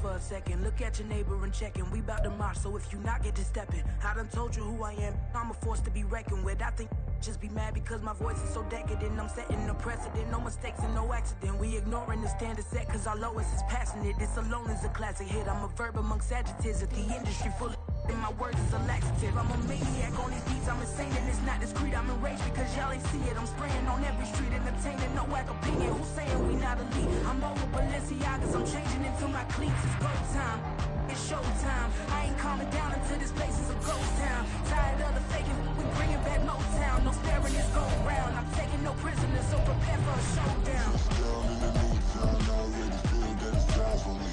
for a second. Look at your neighbor and check him. We bout to march, so if you not, get to stepping. I done told you who I am. I'm a force to be reckoned with. I think just be mad because my voice is so decadent. I'm setting a precedent. No mistakes and no accident. We ignoring the standard set because our lowest is passionate. This alone is a classic hit. I'm a verb amongst adjectives. At the industry full of and my words is a laxative. I'm a maniac on these beats. I'm insane and it's not discreet. I'm enraged because y'all ain't see it. I'm spraying on every street, entertaining no whack opinion. Who's saying we not elite? I'm over Balenciagas. I'm changing into my cleats. It's go time. It's showtime. I ain't calming down until this place is a ghost town. Tired of the faking. We bringing back Motown. No sparing this go round. I'm taking no prisoners, so prepare for a showdown. Down in the new town, I already feel that it's time for me.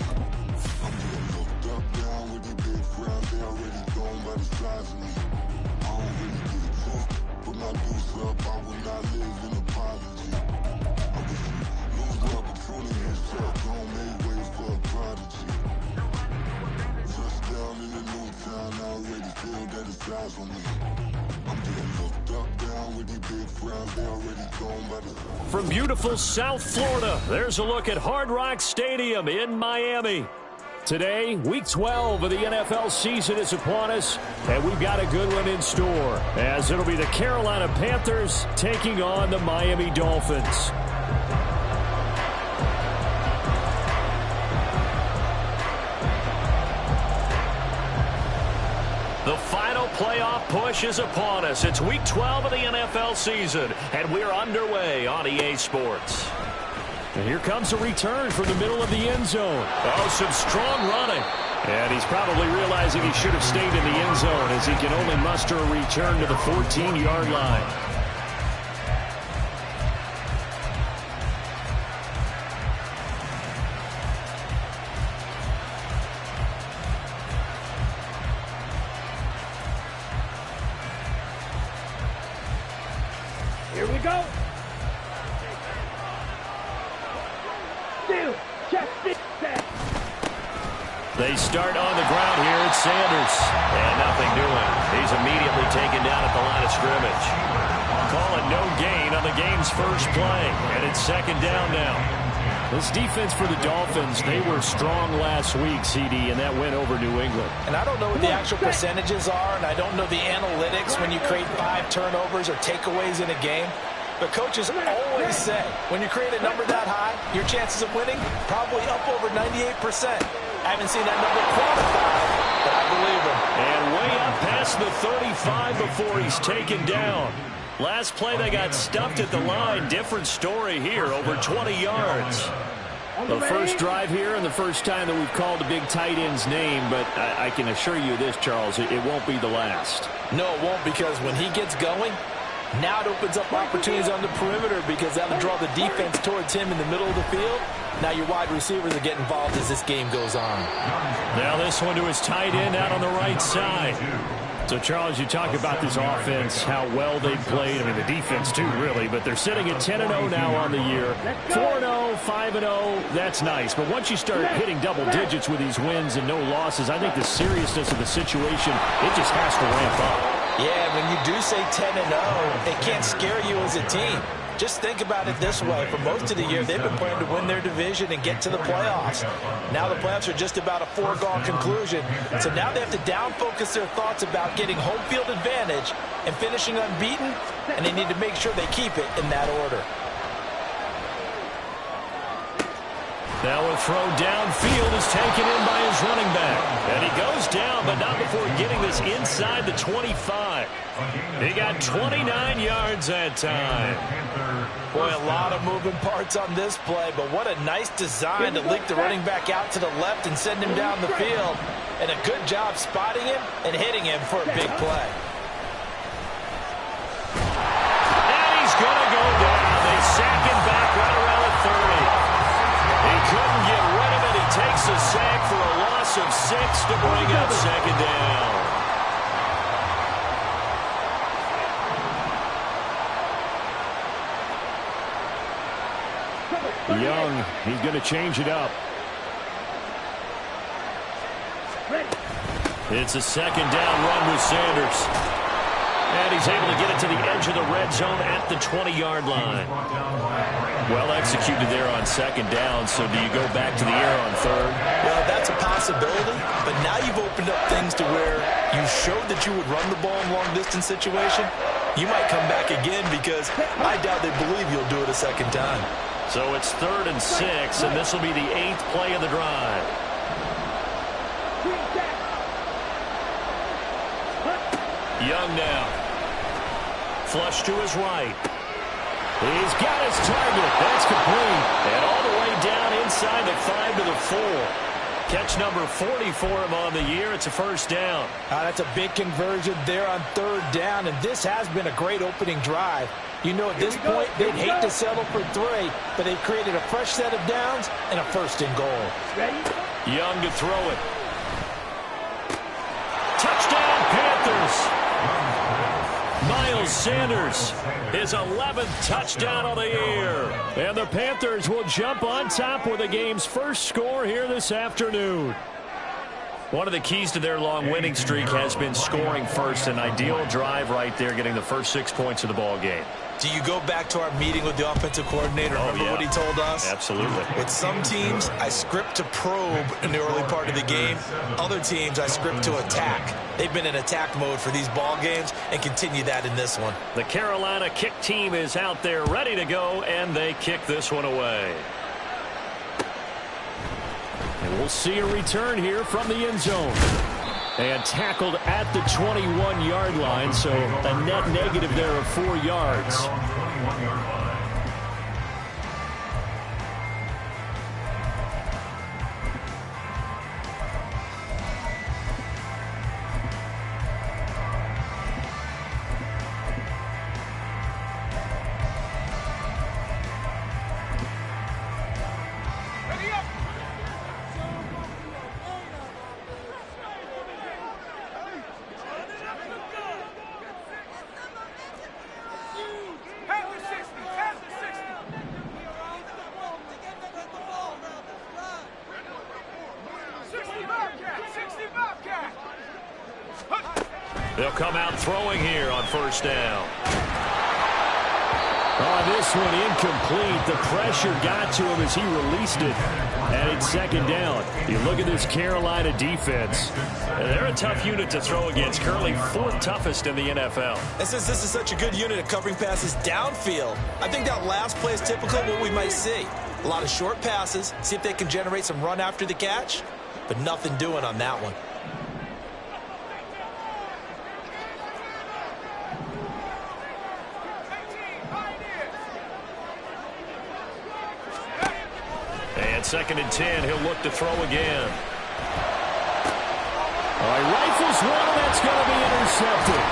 I'm getting looked up, down with the big frown. They already gone by the size of me. I don't really get it took. Put my deuce up, I will not live in apology. I wish you lose the opportunity yourself. Don't make way for a prodigy. Just down in the new town, I already feel that it's time for me. I'm getting looked up, down with the big frown. They already gone by the... From beautiful South Florida, there's a look at Hard Rock Stadium in Miami. Today, Week 12 of the NFL season is upon us, and we've got a good one in store, as it'll be the Carolina Panthers taking on the Miami Dolphins. The final playoff push is upon us. It's Week 12 of the NFL season, and we're underway on EA Sports. And here comes a return from the middle of the end zone. Oh, some strong running. And he's probably realizing he should have stayed in the end zone as he can only muster a return to the 14-yard line. Here we go. They start on the ground here. It's Sanders. And nothing doing. He's immediately taken down at the line of scrimmage. Call it no gain on the game's first play. And it's second down now. This defense for the Dolphins, they were strong last week, CD, and that went over New England. And I don't know what the actual percentages are, and I don't know the analytics when you create 5 turnovers or takeaways in a game. But coaches always say, when you create a number that high, your chances of winning probably up over 98%. I haven't seen that number quantified, but I believe him. And way up past the 35 before he's taken down. Last play, they got stuffed at the line. Different story here, over 20 yards. The first drive here and the first time that we've called a big tight end's name, but I can assure you this, Charles, it won't be the last. No, it won't, because when he gets going, now it opens up opportunities on the perimeter because that'll draw the defense towards him in the middle of the field. Now your wide receivers are getting involved as this game goes on. Now this one to his tight end out on the right side. So, Charles, you talk about this offense, how well they played. I mean, the defense, too, really. But they're sitting at 10-0 now on the year. 4-0, 5-0, that's nice. But once you start hitting double digits with these wins and no losses, I think the seriousness of the situation, it just has to ramp up. Yeah, when you do say 10-0, it can't scare you as a team. Just think about it this way. For most of the year, they've been playing to win their division and get to the playoffs. Now the playoffs are just about a foregone conclusion. So now they have to down-focus their thoughts about getting home field advantage and finishing unbeaten, and they need to make sure they keep it in that order. Now a throw downfield is taken in by his running back. And he goes down, but not before getting this inside the 25. He got 29 yards that time. Boy, a lot of moving parts on this play, but what a nice design to leak the running back out to the left and send him down the field. And a good job spotting him and hitting him for a big play. And he's going to go down. They sack him back right around the 30. He couldn't get rid of it. He takes a sack for a loss of 6 to bring up second down. Young, he's going to change it up. It's a second down run with Sanders. And he's able to get it to the edge of the red red zone at the 20-yard line. Well executed there on second down, so do you go back to the air on third? Well, that's a possibility, but now you've opened up things to where you showed that you would run the ball in long-distance situation. You might come back again because I doubt they believe you'll do it a second time. So it's 3rd and 6, and this will be the 8th play of the drive. Young now. Flush to his right. He's got his target. That's complete. And all the way down inside the 5 to the 4. Catch number 40 for him on the year. It's a first down. That's a big conversion there on 3rd down, and this has been a great opening drive. You know, at this point, they'd hate to settle for 3, but they've created a fresh set of downs and a 1st and goal. Young to throw it. Touchdown, Panthers. Miles Sanders, his 11th touchdown of the year. And the Panthers will jump on top with the game's first score here this afternoon. One of the keys to their long winning streak has been scoring first. An ideal drive right there, getting the first 6 points of the ball game. Do you go back to our meeting with the offensive coordinator? Remember what he told us? Absolutely. With some teams, I script to probe in the early part of the game. Other teams, I script to attack. They've been in attack mode for these ball games and continue that in this one. The Carolina kick team is out there ready to go, and they kick this one away. And we'll see a return here from the end zone. And tackled at the 21-yard line, so a net negative there of 4 yards. They'll come out throwing here on first down. Oh, this one incomplete. The pressure got to him as he released it. And it's second down. You look at this Carolina defense. They're a tough unit to throw against. Currently 4th toughest in the NFL. And since this is such a good unit at covering passes downfield, I think that last play is typical of what we might see. A lot of short passes. See if they can generate some run after the catch. But nothing doing on that one. And 2nd and 10, he'll look to throw again. All right, rifles one, and that's going to be intercepted.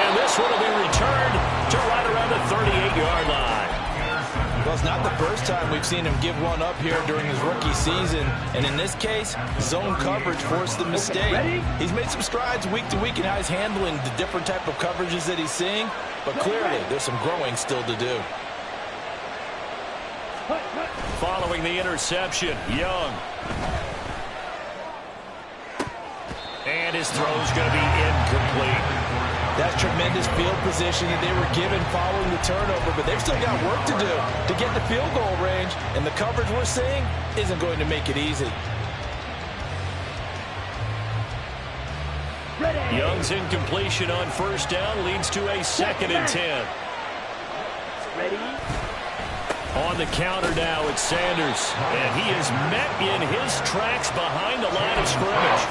And this one will be returned to right around the 38-yard line. Well, it's not the first time we've seen him give one up here during his rookie season. And in this case, zone coverage forced the mistake. He's made some strides week to week in how he's handling the different type of coverages that he's seeing. But clearly, there's some growing still to do. Following the interception, Young. And his throw's going to be incomplete. That's tremendous field position that they were given following the turnover, but they've still got work to do to get the field goal range, and the coverage we're seeing isn't going to make it easy. Young's incompletion on first down leads to a 2nd and 10. Ready? On the counter now, it's Sanders. And he is met in his tracks behind the line of scrimmage.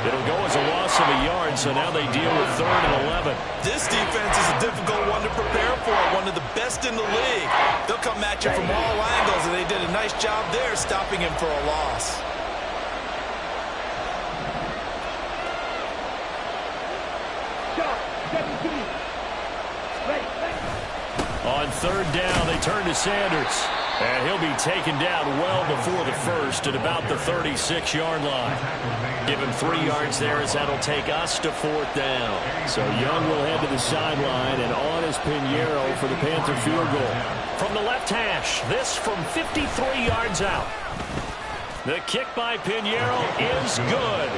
It'll go as a loss of a yard, so now they deal with 3rd and 11. This defense is a difficult one to prepare for, one of the best in the league. They'll come at you from all angles, and they did a nice job there stopping him for a loss. On 3rd down, they turn to Sanders. And he'll be taken down well before the first at about the 36-yard line. Give him 3 yards there as that'll take us to 4th down. So Young will head to the sideline, and on is Pinheiro for the Panther field goal. From the left hash, this from 53 yards out. The kick by Pinheiro is good.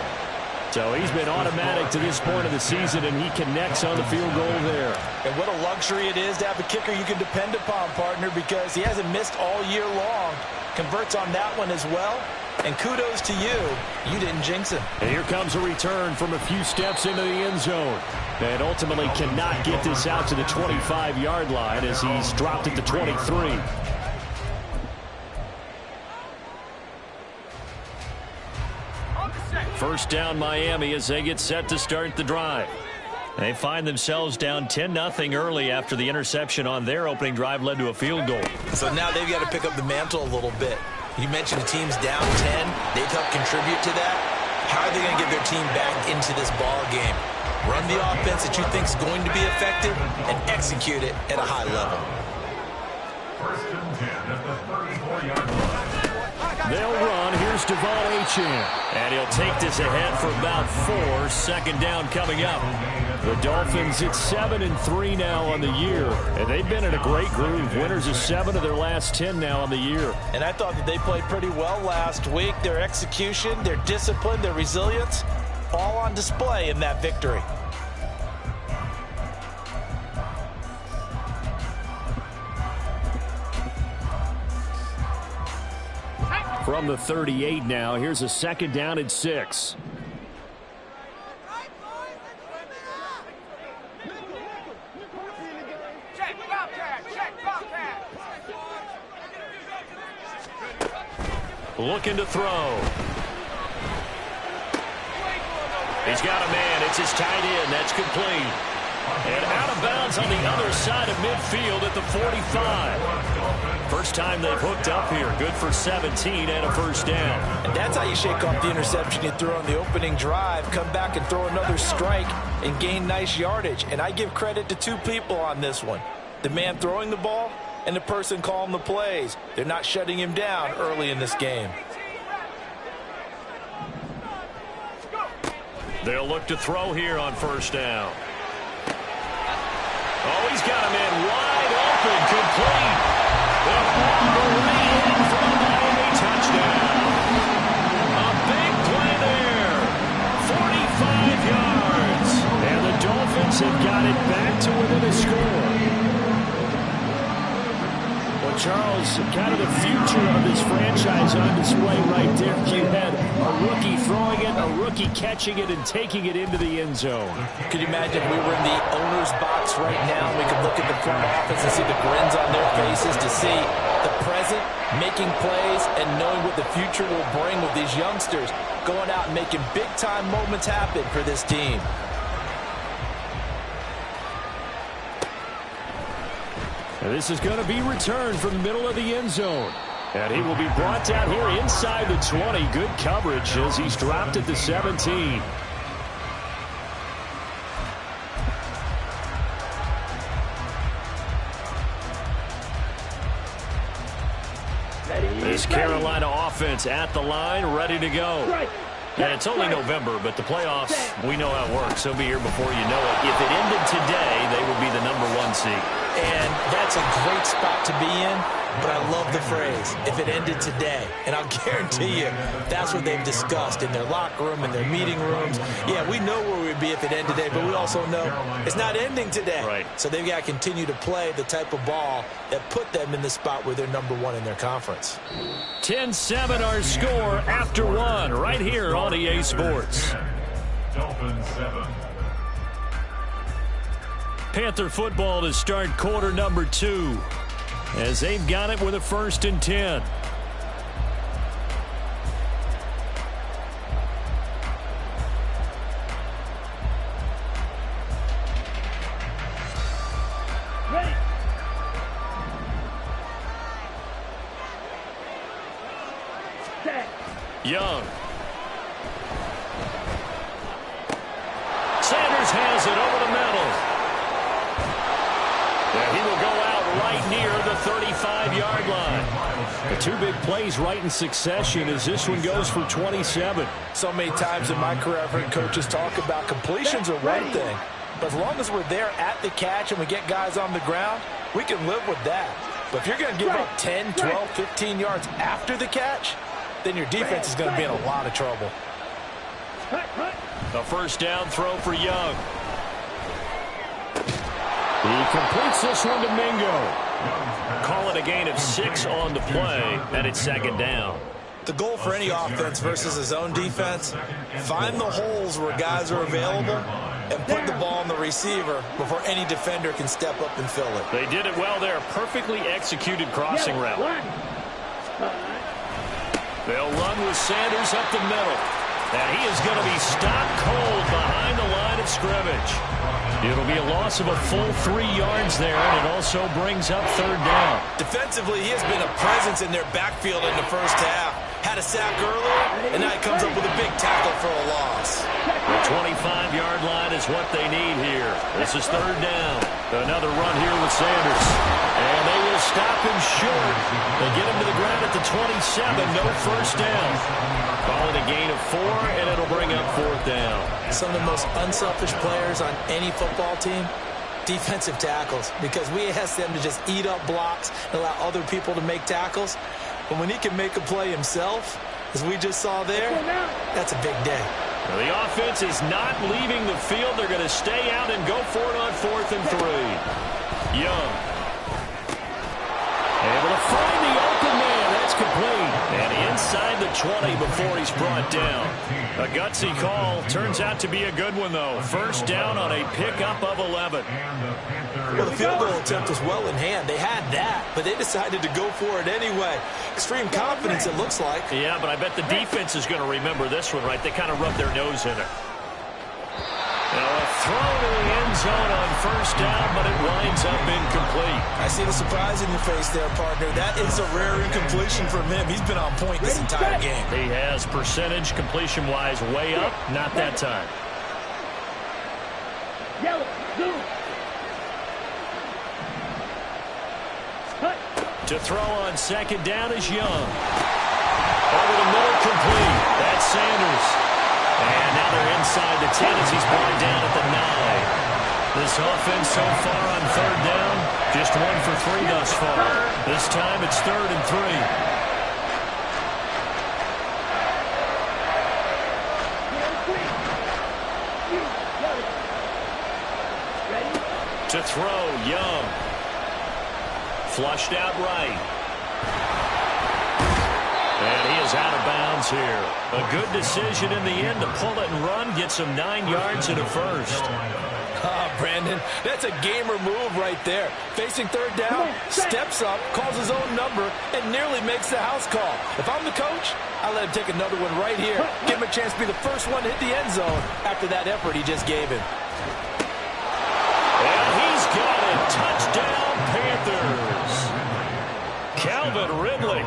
So he's been automatic to this point of the season, and he connects on the field goal there. And what a luxury it is to have a kicker you can depend upon, partner, because he hasn't missed all year long. Converts on that one as well. And kudos to you. You didn't jinx him. And here comes a return from a few steps into the end zone. And ultimately cannot get this out to the 25-yard line as he's dropped at the 23. First down Miami as they get set to start the drive. They find themselves down 10-0 early after the interception on their opening drive led to a field goal. So now they've got to pick up the mantle a little bit. You mentioned the team's down 10. They've helped contribute to that. How are they going to get their team back into this ball game? Run the offense that you think is going to be effective and execute it at a high level. First and 10 at the 34-yard line. They'll run. Here's Devon Achane. And he'll take this ahead for about 4. Second down coming up. The Dolphins at 7-3 now on the year. And they've been in a great groove. Winners of 7 of their last 10 now on the year. And I thought that they played pretty well last week. Their execution, their discipline, their resilience, all on display in that victory. From the 38 now, here's a second down and 6. Looking to throw. He's got a man. It's his tight end. That's complete. And out of bounds on the other side of midfield at the 45. First time they've hooked up here. Good for 17 and a first down. And that's how you shake off the interception you threw on the opening drive. Come back and throw another strike and gain nice yardage. And I give credit to 2 people on this one. The man throwing the ball and the person calling the plays. They're not shutting him down early in this game. They'll look to throw here on first down. Oh, he's got a man wide open, complete. The in for a Miami touchdown. A big play there. 45 yards. And the Dolphins have got it back to within a score. Well, Charles, kind of the future of this franchise on display right there. You had a rookie throwing it, a rookie catching it, and taking it into the end zone. Could you imagine if we were in the owner's box right now? We could look at the front office and see the grins on their faces, to see the present, making plays, and knowing what the future will bring with these youngsters going out and making big-time moments happen for this team. And this is going to be returned from the middle of the end zone. And he will be brought down here inside the 20. Good coverage as he's dropped at the 17. This Carolina offense at the line, ready to go. And it's only November, but the playoffs, we know how it works. They'll be here before you know it. If it ended today, they would be the #1 seed. And that's a great spot to be in, but I love the phrase, if it ended today. And I'll guarantee you that's what they've discussed in their locker room, in their meeting rooms. Yeah, we know where we'd be if it ended today, but we also know it's not ending today. Right. So they've got to continue to play the type of ball that put them in the spot where they're #1 in their conference. 10-7 our score after 1 right here on EA Sports. Dolphins 7. Panther football to start quarter number 2 as they've got it with a 1st and 10. Ready. Set. Young. Sanders has it over the middle. And he will go out right near the 35-yard line. The 2 big plays right in succession as this one goes for 27. So many times in my career, I've heard coaches talk about completions are one thing, but as long as we're there at the catch and we get guys on the ground, we can live with that. But if you're going to give up 10, 12, 15 yards after the catch, then your defense is going to be in a lot of trouble. A first down throw for Young. He completes this one to Mingo. Call it a gain of 6 on the play, and it's second down. The goal for any offense versus his own defense, find the holes where guys are available and put the ball on the receiver before any defender can step up and fill it. They did it well there. Perfectly executed crossing route. They'll run with Sanders up the middle. And he is going to be stopped cold behind the line of scrimmage. It'll be a loss of a full 3 yards there, and it also brings up third down. Defensively, he has been a presence in their backfield in the first half. Had a sack earlier, and now he comes up with a big tackle for a loss. The 25-yard line is what they need here. This is third down. Another run here with Sanders. And they will stop him short. They get him to the ground at the 27. No first down. Call it a gain of 4, and it'll bring up fourth down. Some of the most unselfish players on any football team, defensive tackles, because we ask them to just eat up blocks and allow other people to make tackles. But when he can make a play himself, as we just saw there, that's a big day. Well, the offense is not leaving the field. They're going to stay out and go for it on 4th and 3. Young. Able to find the open man. That's complete. And inside the 20 before he's brought down. A gutsy call. Turns out to be a good one, though. First down on a pickup of 11. Well, the field goal attempt was well in hand. They had that, but they decided to go for it anyway. Extreme confidence, it looks like. Yeah, but I bet the defense is going to remember this one, right? They kind of rubbed their nose in it. Now a throw to the end zone on first down, but it winds up incomplete. I see the surprise in your face there, partner. That is a rare incompletion from him. He's been on point this entire game. He has percentage completion-wise way up. Not that time. Yellow, blue. To throw on second down is Young. Over the middle, complete. That's Sanders. And now they're inside the 10 as he's brought down at the 9. This offense so far on third down, just 1 for 3 thus far. This time it's 3rd and 3. To throw, Young. Flushed out right. And he is out of bounds here. A good decision in the end to pull it and run. Gets him 9 yards and a first. Brandon, that's a gamer move right there. Facing third down, steps up, calls his own number, and nearly makes the house call. If I'm the coach, I let him take another one right here. Give him a chance to be the first one to hit the end zone after that effort he just gave him. And he's got it. Touchdown, Panthers. Calvin Ridley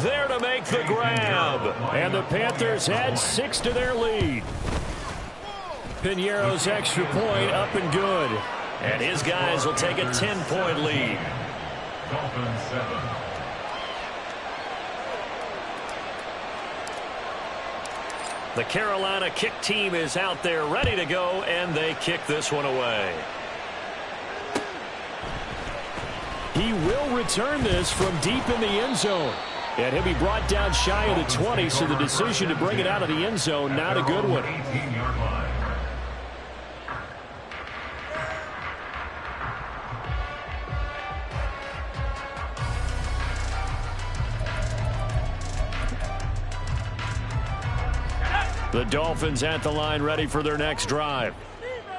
there to make the grab. And the Panthers add 6 to their lead. Piñeiro's extra point up and good. And his guys will take a 10-point lead. Dolphins 7. The Carolina kick team is out there ready to go, and they kick this one away. He will return this from deep in the end zone. And he'll be brought down shy of the 20, so the decision to bring it out of the end zone, not a good one. 18-yard line. The Dolphins at the line ready for their next drive.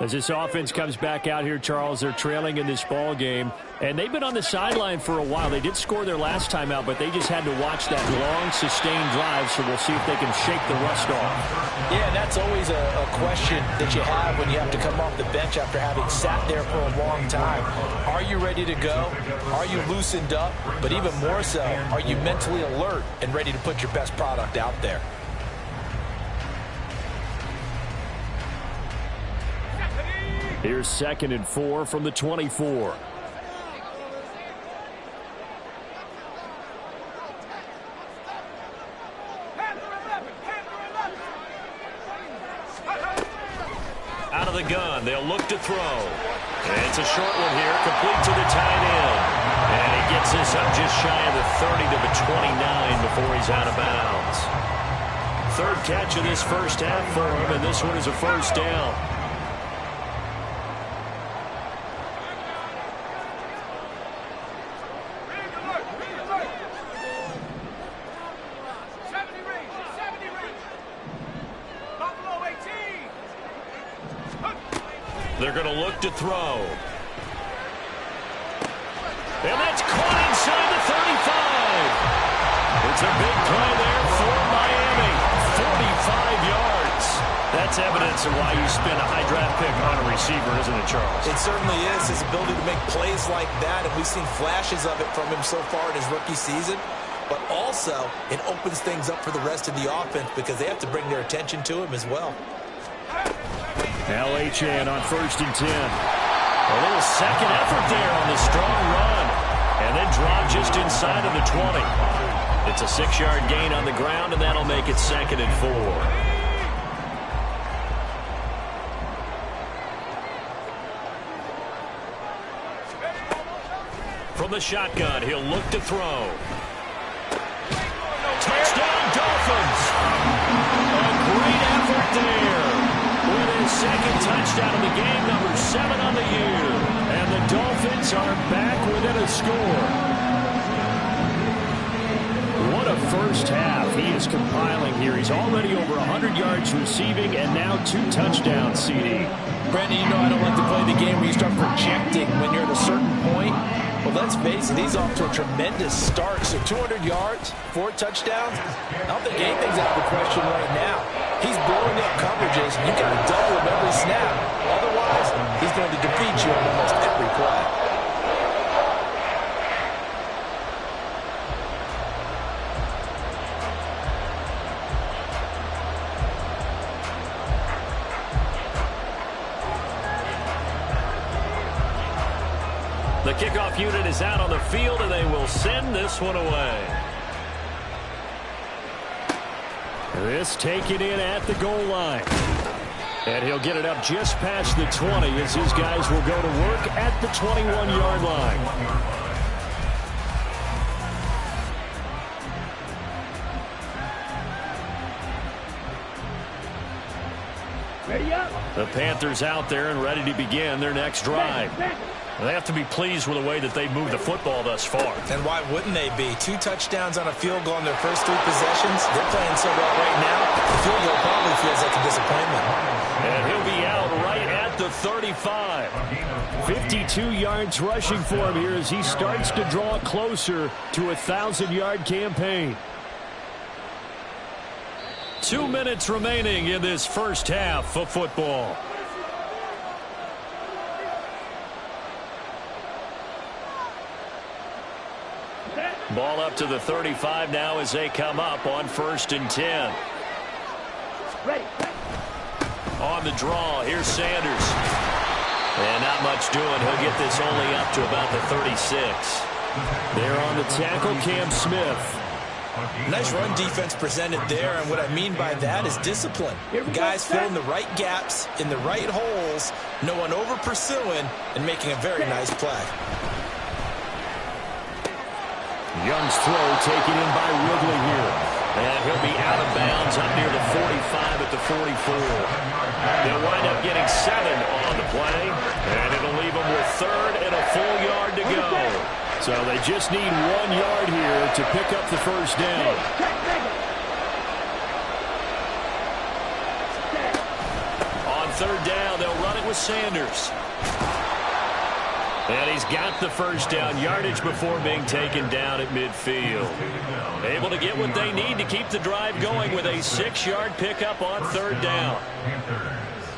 As this offense comes back out here, Charles, they're trailing in this ball game. And they've been on the sideline for a while. They did score their last time out, but they just had to watch that long, sustained drive, so we'll see if they can shake the rust off. Yeah, and that's always a question that you have when you have to come off the bench after having sat there for a long time. Are you ready to go? Are you loosened up? But even more so, are you mentally alert and ready to put your best product out there? Here's 2nd and 4 from the 24. Out of the gun, they'll look to throw. And it's a short one here, complete to the tight end. And he gets this up just shy of the 30 to the 29 before he's out of bounds. Third catch of this first half for him, and this one is a first down. They're going to look to throw. And that's caught inside the 35. It's a big play there for Miami. 45 yards. That's evidence of why you spend a high draft pick on a receiver, isn't it, Charles? It certainly is. His ability to make plays like that, and we've seen flashes of it from him so far in his rookie season. But also, it opens things up for the rest of the offense because they have to bring their attention to him as well. Now Achane on 1st and 10. A little second effort there on the strong run. And then drop just inside of the 20. It's a 6-yard gain on the ground, and that'll make it 2nd and 4. From the shotgun, he'll look to throw. Touchdown, Dolphins! A great effort there. With his second touchdown of the game, number 7 on the year. And the Dolphins are back within a score. What a first half he is compiling here. He's already over 100 yards receiving and now 2 touchdowns, CD. Brandon, you know I don't like to play the game where you start projecting when you're at a certain point. But let's face it, he's off to a tremendous start. So 200 yards, 4 touchdowns. I don't think anything's out of the question right now. He's blowing up coverages. You got to double him every snap. Otherwise, he's going to defeat you on almost every play. The kickoff unit is out on the field, and they will send this one away. This taken in at the goal line. And he'll get it up just past the 20 as his guys will go to work at the 21-yard line. Ready up. The Panthers out there and ready to begin their next drive. They have to be pleased with the way that they've moved the football thus far. And why wouldn't they be? 2 touchdowns on a field goal in their first 3 possessions. They're playing so well right now. The field goal probably feels like a disappointment. And he'll be out right at the 35. 52 yards rushing for him here as he starts to draw closer to a 1,000-yard campaign. 2 minutes remaining in this first half of football. Ball up to the 35 now as they come up on 1st and 10. Ready. On the draw, here's Sanders. And not much doing. He'll get this only up to about the 36. There on the tackle, Cam Smith. Nice run defense presented there, and what I mean by that is discipline. Guys filling the right gaps in the right holes, no one over pursuing, and making a very nice play. Young's throw taken in by Ridley here. And he'll be out of bounds up near the 45 at the 44. They'll wind up getting 7 on the play, and it'll leave them with 3rd and a full yard to go. So they just need 1 yard here to pick up the first down. On 3rd down, they'll run it with Sanders. And he's got the first down yardage before being taken down at midfield. Able to get what they need to keep the drive going with a 6-yard pickup on 3rd down.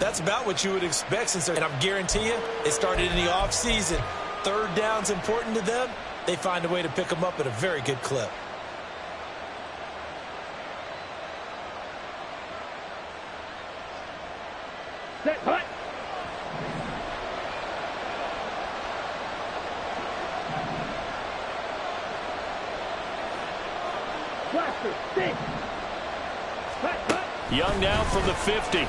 That's about what you would expect, and I'm guarantee you, it started in the offseason. 3rd down's important to them. They find a way to pick them up at a very good clip. Set, hut. Blaster, stick. Hut, hut. Young now from the 50. And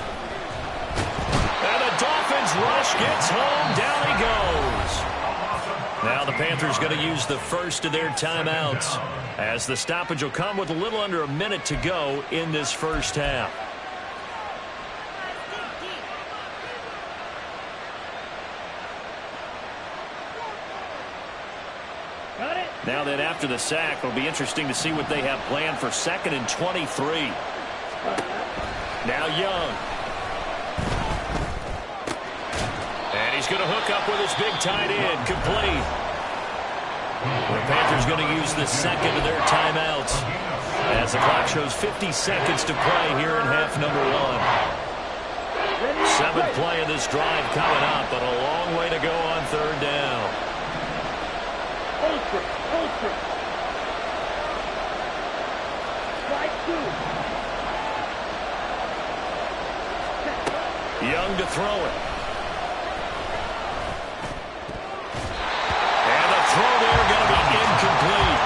the Dolphins rush gets home. Down he goes. Now the Panthers going to use the first of their timeouts, as the stoppage will come with a little under a minute to go in this first half. Now then, after the sack, it'll be interesting to see what they have planned for 2nd and 23. Now Young. And he's going to hook up with his big tight end, complete. The Panthers going to use the second of their timeouts, as the clock shows 50 seconds to play here in half number 1. 7th play of this drive coming up, but a long way to go on 3rd down. Ultra. Strike 2. Young to throw it. And the throw there going to be incomplete.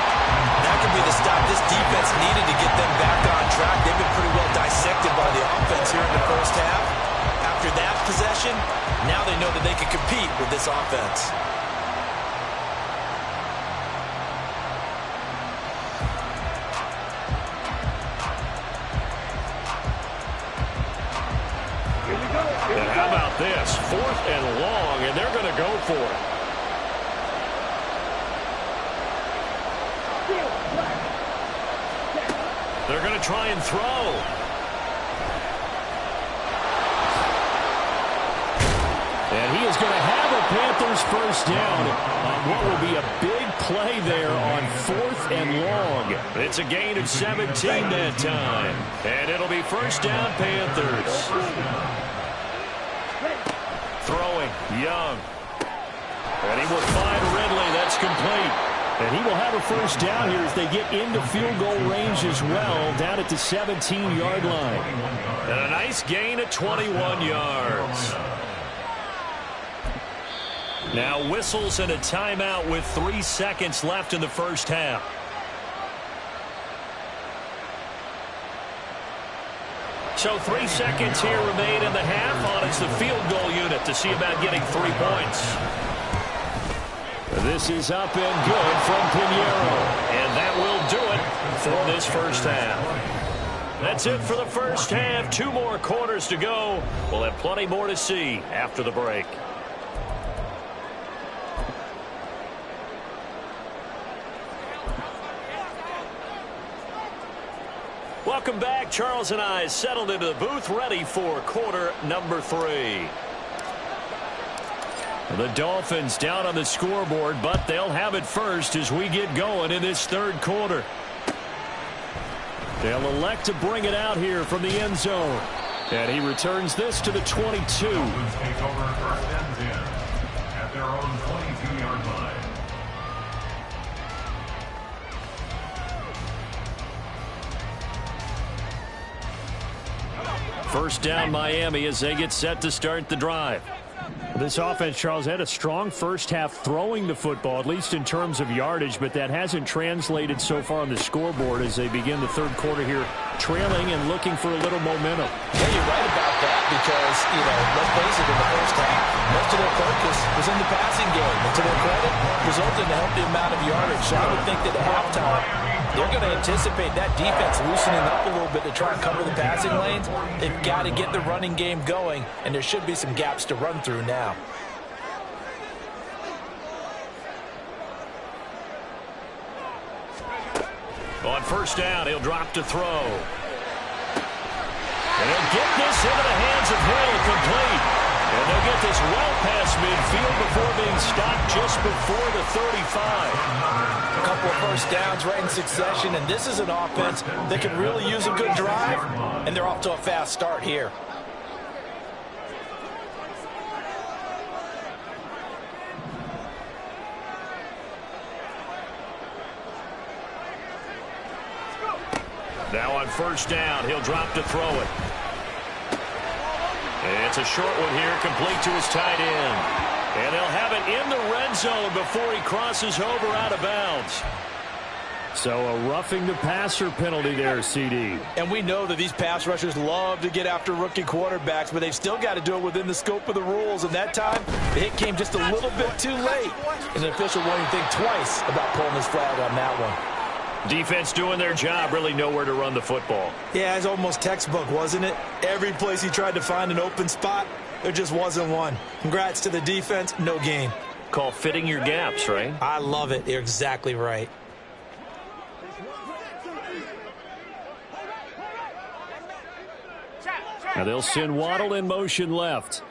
That could be the stop this defense needed to get them back on track. They've been pretty well dissected by the offense here in the first half. After that possession, now they know that they can compete with this offense. And how about this? 4th and long, and they're going to go for it. They're going to try and throw. And he is going to have a Panthers first down on what will be a big play there on 4th and long. It's a gain of 17 that time. And it'll be first down, Panthers. Throwing, Young. And he will find Ridley. That's complete. And he will have a first down here as they get into field goal range as well, down at the 17-yard line. And a nice gain of 21 yards. Now whistles and a timeout with 3 seconds left in the first half. So 3 seconds here remain in the half on it's the field goal unit to see about getting 3 points. This is up and good from Pinheiro. And that will do it for this first half. That's it for the first half. 2 more quarters to go. We'll have plenty more to see after the break. Welcome back. Charles and I settled into the booth, ready for quarter number 3. The Dolphins down on the scoreboard, but they'll have it first as we get going in this 3rd quarter. They'll elect to bring it out here from the end zone. And he returns this to the 22. Dolphins take over 1st and 10 at their own 22-yard line. First down, Miami, as they get set to start the drive. This offense, Charles, had a strong first half throwing the football, at least in terms of yardage, but that hasn't translated so far on the scoreboard as they begin the 3rd quarter here, trailing and looking for a little momentum. Yeah, you're right about that because, let's face it, in the first half, most of their focus was in the passing game. And to their credit, resulted in a healthy amount of yardage. So I would think that at halftime, they're going to anticipate that defense loosening up a little bit to try and cover the passing lanes. They've got to get the running game going, and there should be some gaps to run through now. On first down, he'll drop to throw. And he'll get this into the hands of Hill, complete. And they'll get this well past midfield before being stopped just before the 35. A couple of first downs right in succession, and this is an offense that could really use a good drive, and they're off to a fast start here. Now on first down, he'll drop to throw it. And it's a short one here, complete to his tight end. And they'll have it in the red zone before he crosses over out of bounds. So a roughing the passer penalty there, CD. And we know that these pass rushers love to get after rookie quarterbacks, but they've still got to do it within the scope of the rules. And that time, the hit came just a little bit too late. And the official won't even think twice about pulling his flag on that one. Defense doing their job, really nowhere to run the football. Yeah, it's almost textbook, wasn't it? Every place he tried to find an open spot, there just wasn't one. Congrats to the defense, no gain. Call fitting your gaps, right? I love it. You're exactly right. Now they'll send Waddle in motion left.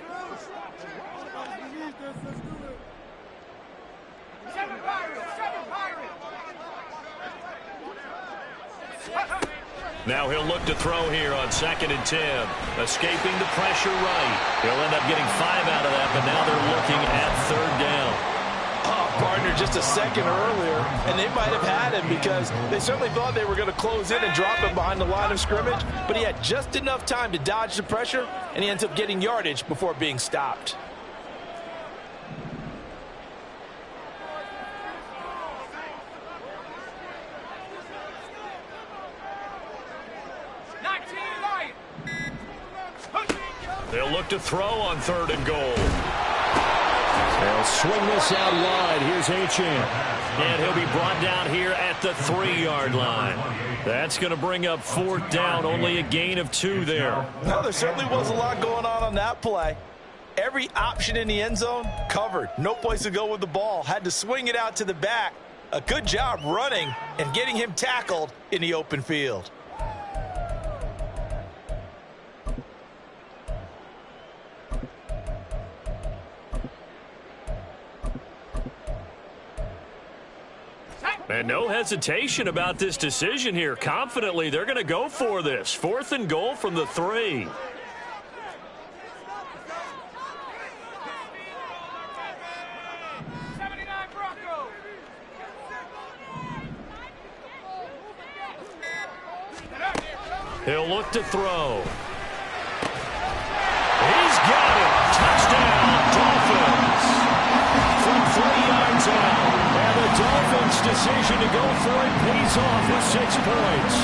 Now he'll look to throw here on 2nd and 10. Escaping the pressure right. He'll end up getting 5 out of that, but now they're looking at 3rd down. Partner just a second earlier, and they might have had him because they certainly thought they were going to close in and drop him behind the line of scrimmage, but he had just enough time to dodge the pressure, and he ends up getting yardage before being stopped. They'll look to throw on 3rd and goal. They'll swing this out wide. Here's Achane. And he'll be brought down here at the 3-yard line. That's going to bring up 4th down. Only a gain of 2 there. Well, there certainly was a lot going on that play. Every option in the end zone covered. No place to go with the ball. Had to swing it out to the back. A good job running and getting him tackled in the open field. And no hesitation about this decision here. Confidently, they're going to go for this. 4th and goal from the 3. He'll look to throw. He's got it. Touchdown, Dolphins. From 3 yards out. And the Dolphins' decision to go for it pays off with 6 points.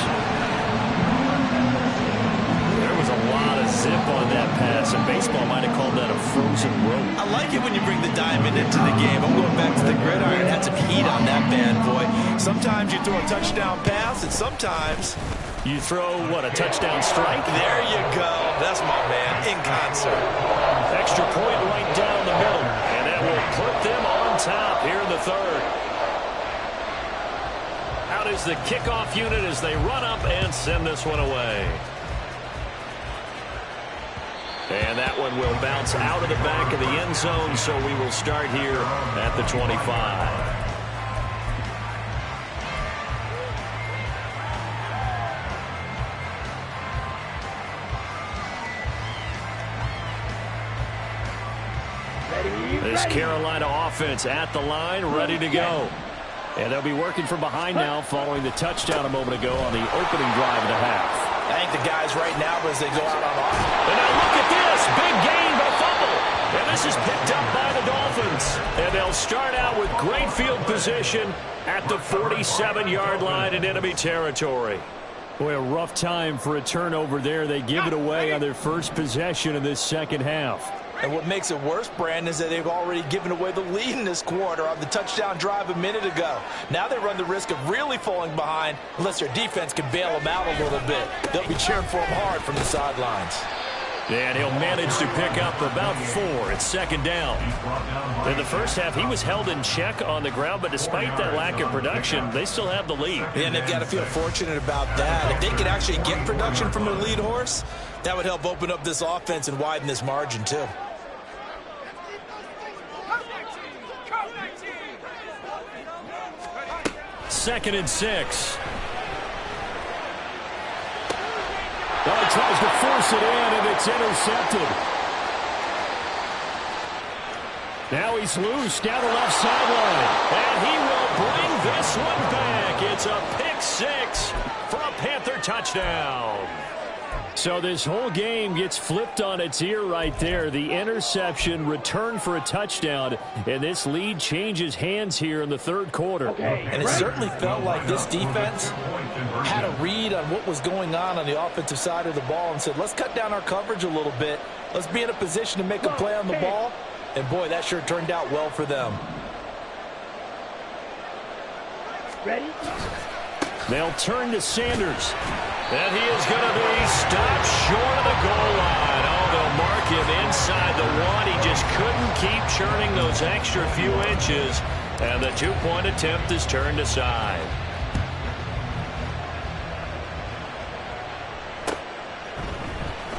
There was a lot of zip on that pass, and baseball might have called that a frozen rope. I like it when you bring the diamond into the game. I'm going back to the gridiron. Had some heat on that bad boy. Sometimes you throw a touchdown pass, and sometimes you throw, what, a touchdown strike? There you go. That's my man, in concert. Extra point right down the middle, and that will put them on top here in the 3rd. Out is the kickoff unit as they run up and send this one away. And that one will bounce out of the back of the end zone, so we will start here at the 25. This Carolina offense at the line, ready to go. And they'll be working from behind now following the touchdown a moment ago on the opening drive of the half. I think the guys right now, as they go out on offense. And now look at this. Big gain, but fumble. And this is picked up by the Dolphins. And they'll start out with great field position at the 47-yard line in enemy territory. Boy, a rough time for a turnover there. They give it away on their first possession of this second half. And what makes it worse, Brandon, is that they've already given away the lead in this quarter on the touchdown drive a minute ago. Now they run the risk of really falling behind unless their defense can bail them out a little bit. They'll be cheering for them hard from the sidelines. And he'll manage to pick up about 4. It's 2nd down. In the first half, he was held in check on the ground, but despite that lack of production, they still have the lead. And they've got to feel fortunate about that. If they could actually get production from their lead horse, that would help open up this offense and widen this margin, too. Second and 6. Well, he tries to force it in, and it's intercepted. Now he's loose down the left sideline. And he will bring this one back. It's a pick 6 for a Panther touchdown. So this whole game gets flipped on its ear right there. The interception, return for a touchdown, and this lead changes hands here in the third quarter. And it certainly felt like this defense had a read on what was going on the offensive side of the ball and said, let's cut down our coverage a little bit. Let's be in a position to make a play on the ball. And, boy, that sure turned out well for them. Ready? They'll turn to Sanders. And he is going to be stopped short of the goal line. Oh, they'll mark him inside the one. He just couldn't keep churning those extra few inches. And the two-point attempt is turned aside.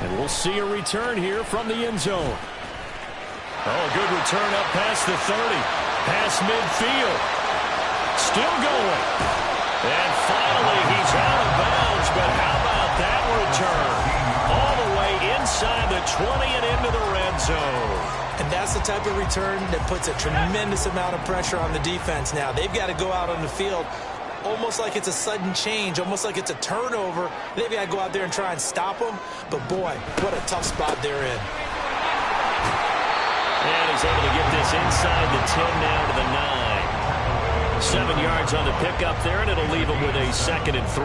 And we'll see a return here from the end zone. Oh, good return up past the 30. Past midfield. Still going. And finally, he's out of bounds, but how about that return? All the way inside the 20 and into the red zone. And that's the type of return that puts a tremendous amount of pressure on the defense now. They've got to go out on the field almost like it's a sudden change, almost like it's a turnover. They've got to go out there and try and stop them. But, boy, what a tough spot they're in. And he's able to get this inside the 10 now to the 9. 7 yards on the pickup there, and it'll leave him with a 2nd and 3.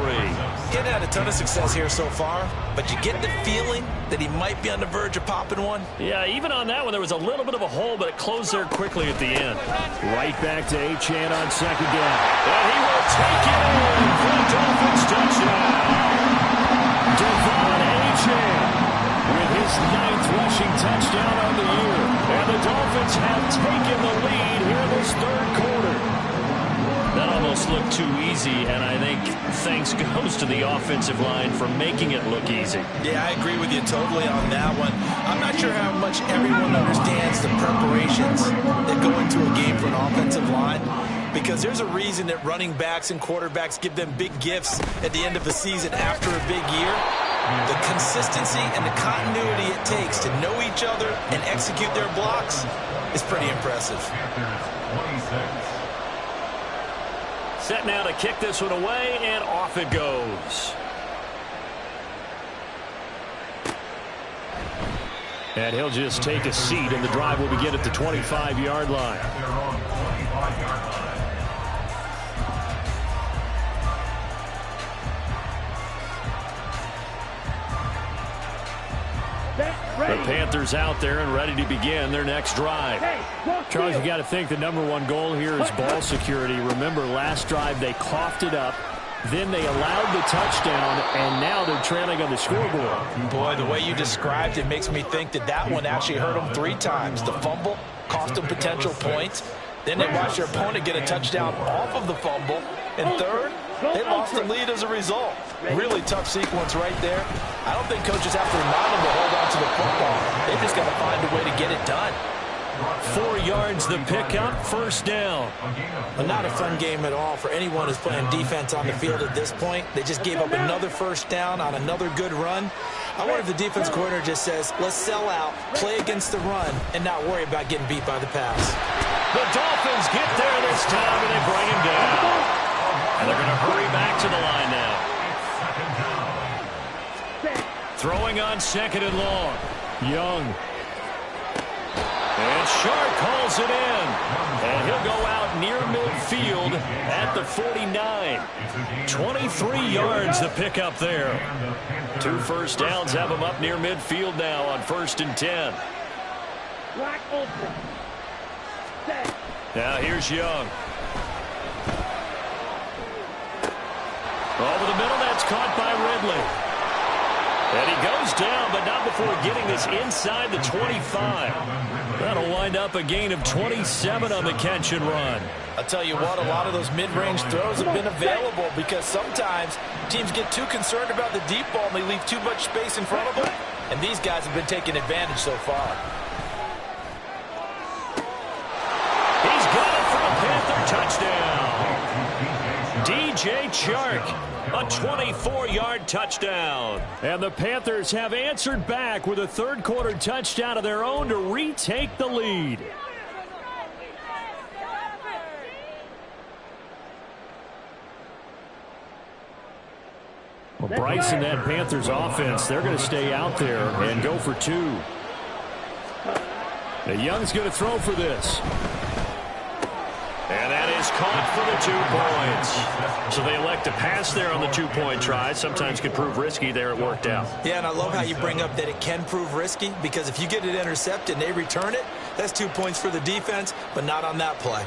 Getting had a ton of success here so far, but you get the feeling that he might be on the verge of popping one. Yeah, even on that one, there was a little bit of a hole, but it closed there quickly at the end. Right back to Achane on 2nd down. And he will take it in for the Dolphins touchdown. Devon Achane with his 9th rushing touchdown on the year. And the Dolphins have taken the lead here in this third quarter. That almost looked too easy, and I think thanks goes to the offensive line for making it look easy. Yeah, I agree with you totally on that one. I'm not sure how much everyone understands the preparations that go into a game for an offensive line, because there's a reason that running backs and quarterbacks give them big gifts at the end of the season after a big year. The consistency and the continuity it takes to know each other and execute their blocks is pretty impressive. Set now to kick this one away, and off it goes. And he'll just take a seat, and the drive will begin at the 25-yard line. The Panthers out there and ready to begin their next drive. Charles, you got to think the #1 goal here is ball security. Remember, last drive they coughed it up, then they allowed the touchdown, and now they're trailing on the scoreboard. Boy, the way you described it makes me think that that one actually hurt them 3 times. The fumble cost them potential points. Then they watched their opponent get a touchdown off of the fumble. And third, they lost the lead as a result. Really tough sequence right there. I don't think coaches have to remind them to hold on to the football. They just got to find a way to get it done. 4 yards the pickup, first down. Well, not a fun game at all for anyone who's playing defense on the field at this point. They just gave up another first down on another good run. I wonder if the defense coordinator just says, let's sell out, play against the run, and not worry about getting beat by the pass. The Dolphins get there this time, and they bring him down. And they're going to hurry back to the line now. Throwing on 2nd and long. Young. And Shark calls it in. And he'll go out near midfield at the 49. 23 yards the pickup there. 2 first downs have him up near midfield now on 1st and 10. Now here's Young. Over the middle, that's caught by Ridley. And he goes down, but not before getting this inside the 25. That'll wind up a gain of 27 on the catch and run. I'll tell you what, a lot of those mid-range throws have been available because sometimes teams get too concerned about the deep ball and they leave too much space in front of them. And these guys have been taking advantage so far. He's got it for a Panther touchdown. DJ Chark, a 24-yard touchdown. And the Panthers have answered back with a third-quarter touchdown of their own to retake the lead. Well, Bryce and that Panthers offense, they're going to stay out there and go for two. Young's going to throw for this. And that is caught for the 2 points. So they elect to pass there on the 2-point try. Sometimes could prove risky. There it worked out. Yeah, and I love how you bring up that it can prove risky, because if you get it intercepted and they return it, that's 2 points for the defense, but not on that play.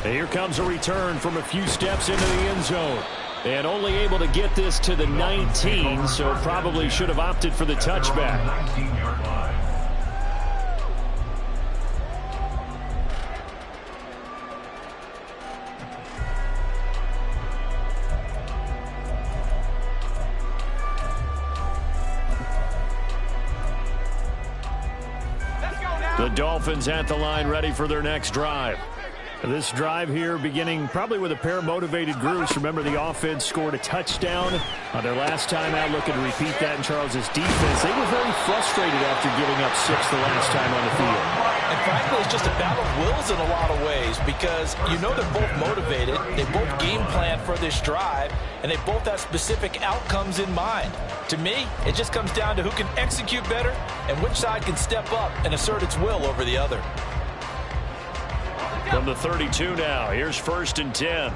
And here comes a return from a few steps into the end zone. And only able to get this to the 19, so probably should have opted for the touchback. 19-yard line. The Dolphins at the line, ready for their next drive. This drive here beginning probably with a pair of motivated groups. Remember, the offense scored a touchdown on their last time out, looking to repeat that in Charles's defense. They were very frustrated after giving up 6 the last time on the field. And frankly, it's just a battle of wills in a lot of ways, because you know they're both motivated, they both game plan for this drive, and they both have specific outcomes in mind. To me, it just comes down to who can execute better and which side can step up and assert its will over the other. From the 32 now, here's 1st and 10.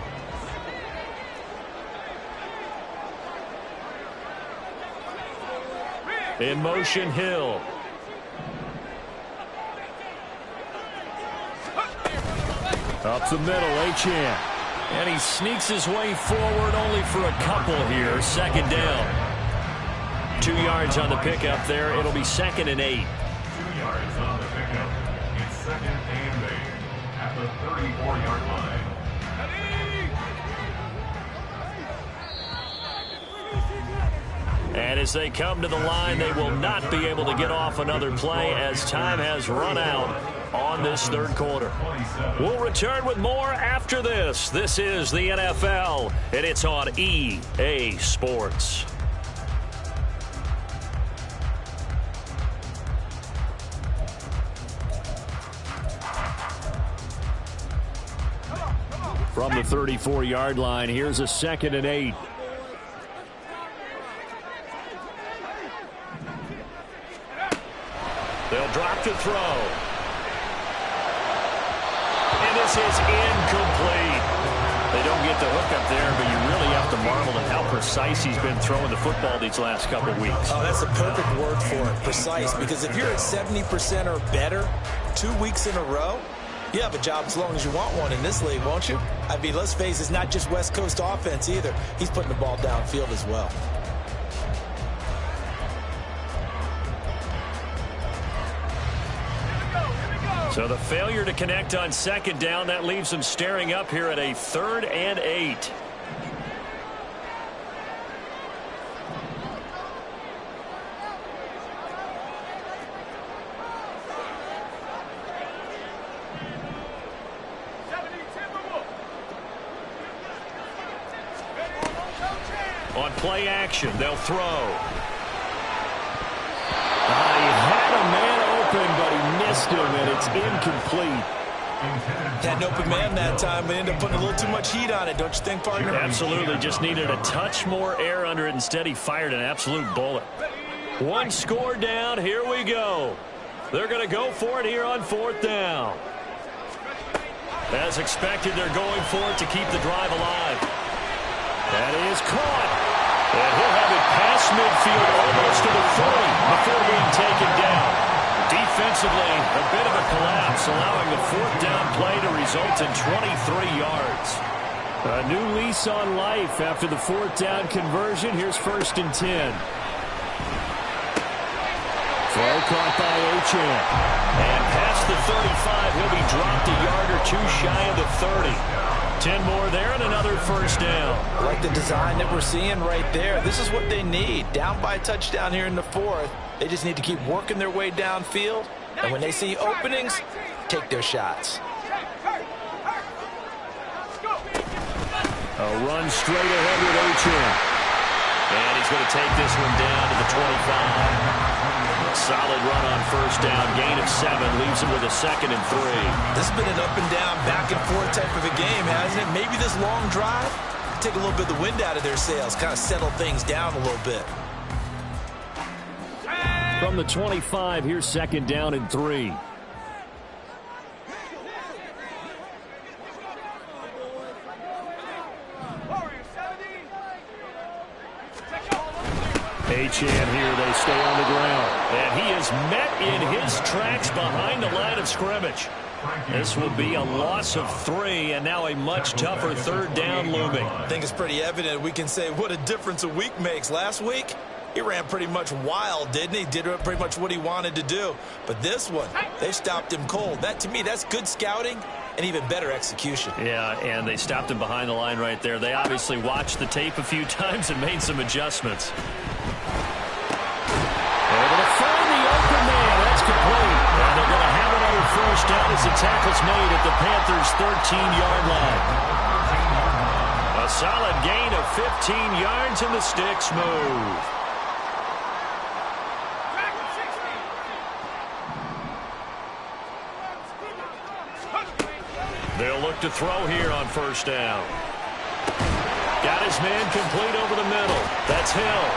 In motion, Hill. Up the middle, Achane. And he sneaks his way forward only for a couple here. 2nd down. 2 yards on the pickup there. It'll be 2nd and 8. 2 yards on the pickup. It's 2nd and 8 at the 34-yard line. And as they come to the line, they will not be able to get off another play as time has run out on this 3rd quarter. We'll return with more after this. This is the NFL, and it's on EA Sports. From the 34-yard line, here's a 2nd and 8. They'll drop to throw. And this is incomplete. They don't get the hook up there, but you really have to marvel at how precise he's been throwing the football these last couple of weeks. Oh, that's a perfect word for it, precise, because if you're at 70% or better 2 weeks in a row, you have a job as long as you want one in this league, won't you? I mean, let's face it, it's not just West Coast offense either. He's putting the ball downfield as well. So the failure to connect on 2nd down, that leaves them staring up here at a 3rd and 8. On play action, they'll throw. He had a man open, but he missed him, and it's incomplete. Had an open man that time, but ended up putting a little too much heat on it, don't you think, partner? Absolutely. Just needed a touch more air under it. Instead, he fired an absolute bullet. 1 score down. Here we go. They're going to go for it here on 4th down. As expected, they're going for it to keep the drive alive. That is caught. And he'll have it past midfield almost to the 40 before being taken down. Defensively, a bit of a collapse, allowing the 4th down play to result in 23 yards. A new lease on life after the 4th down conversion. Here's 1st and 10. Throw caught by Achane. And past the 35, he'll be dropped a yard or 2 shy of the 30. 10 more there and another 1st down. I like the design that we're seeing right there. This is what they need. Down by a touchdown here in the 4th. They just need to keep working their way downfield. And when they see openings, take their shots. A run straight ahead with Achane. And he's going to take this one down to the 25. Solid run on first down. Gain of 7. Leaves him with a 2nd and 3. This has been an up and down, back and forth type of a game, hasn't it? Maybe this long drive take a little bit of the wind out of their sails, kind of settle things down a little bit. From the 25, here's 2nd down and 3. Achane here, they stay on the ground. And he is met in his tracks behind the line of scrimmage. This will be a loss of 3, and now a much tougher 3rd down looming. I think it's pretty evident. We can say what a difference a week makes. Last week, he ran pretty much wild, didn't he? Did pretty much what he wanted to do. But this one, they stopped him cold. That, to me, that's good scouting and even better execution. Yeah, and they stopped him behind the line right there. They obviously watched the tape a few times and made some adjustments. Able to find the open man. That's complete. And they're going to have another first down as the tackle's made at the Panthers' 13-yard line. A solid gain of 15 yards, and the sticks move. They'll look to throw here on first down. Got his man complete over the middle. That's Hill.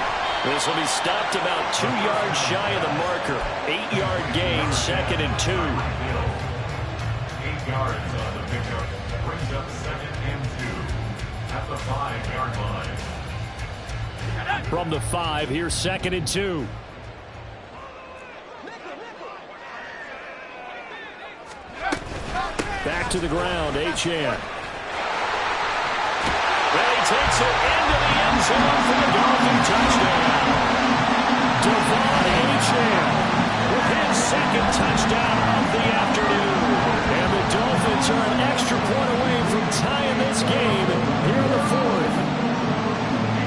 This will be stopped about 2 yards shy of the marker. 8-yard gain, 2nd and 2. 8 yards on the pickup. Brings up 2nd and 2 at the 5-yard line. From the 5, here's 2nd and 2. Back to the ground, Achane. Well, he takes it into the end zone for the Dolphin touchdown. Devon Achane with his 2nd touchdown of the afternoon. And the Dolphins are an extra point away from tying this game here in the 4th.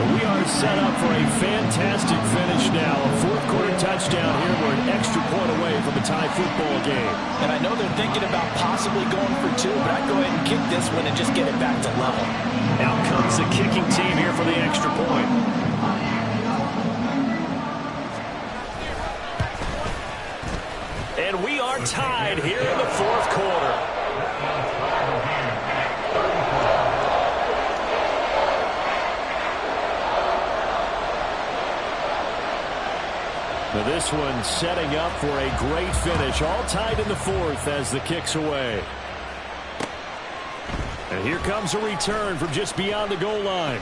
We are set up for a fantastic finish now. A 4th-quarter touchdown here. We're an extra point away from a tie football game. And I know they're thinking about possibly going for 2, but I'd go ahead and kick this one and just get it back to level. Out comes the kicking team here for the extra point. And we are tied here in the 4th quarter. Now this one setting up for a great finish. All tied in the 4th as the kick's away. And here comes a return from just beyond the goal line.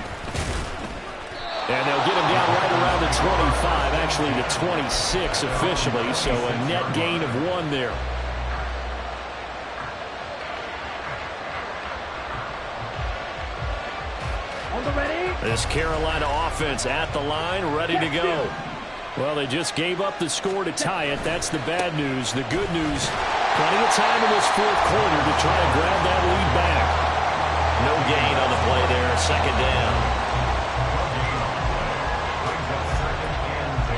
And they'll get him down right around the 25, actually the 26 officially, so a net gain of 1 there. On the ready. This Carolina offense at the line, ready to go. Well, they just gave up the score to tie it. That's the bad news. The good news, plenty of time in this 4th quarter to try to grab that lead back. No gain on the play there, 2nd down. Brings up 2nd and 10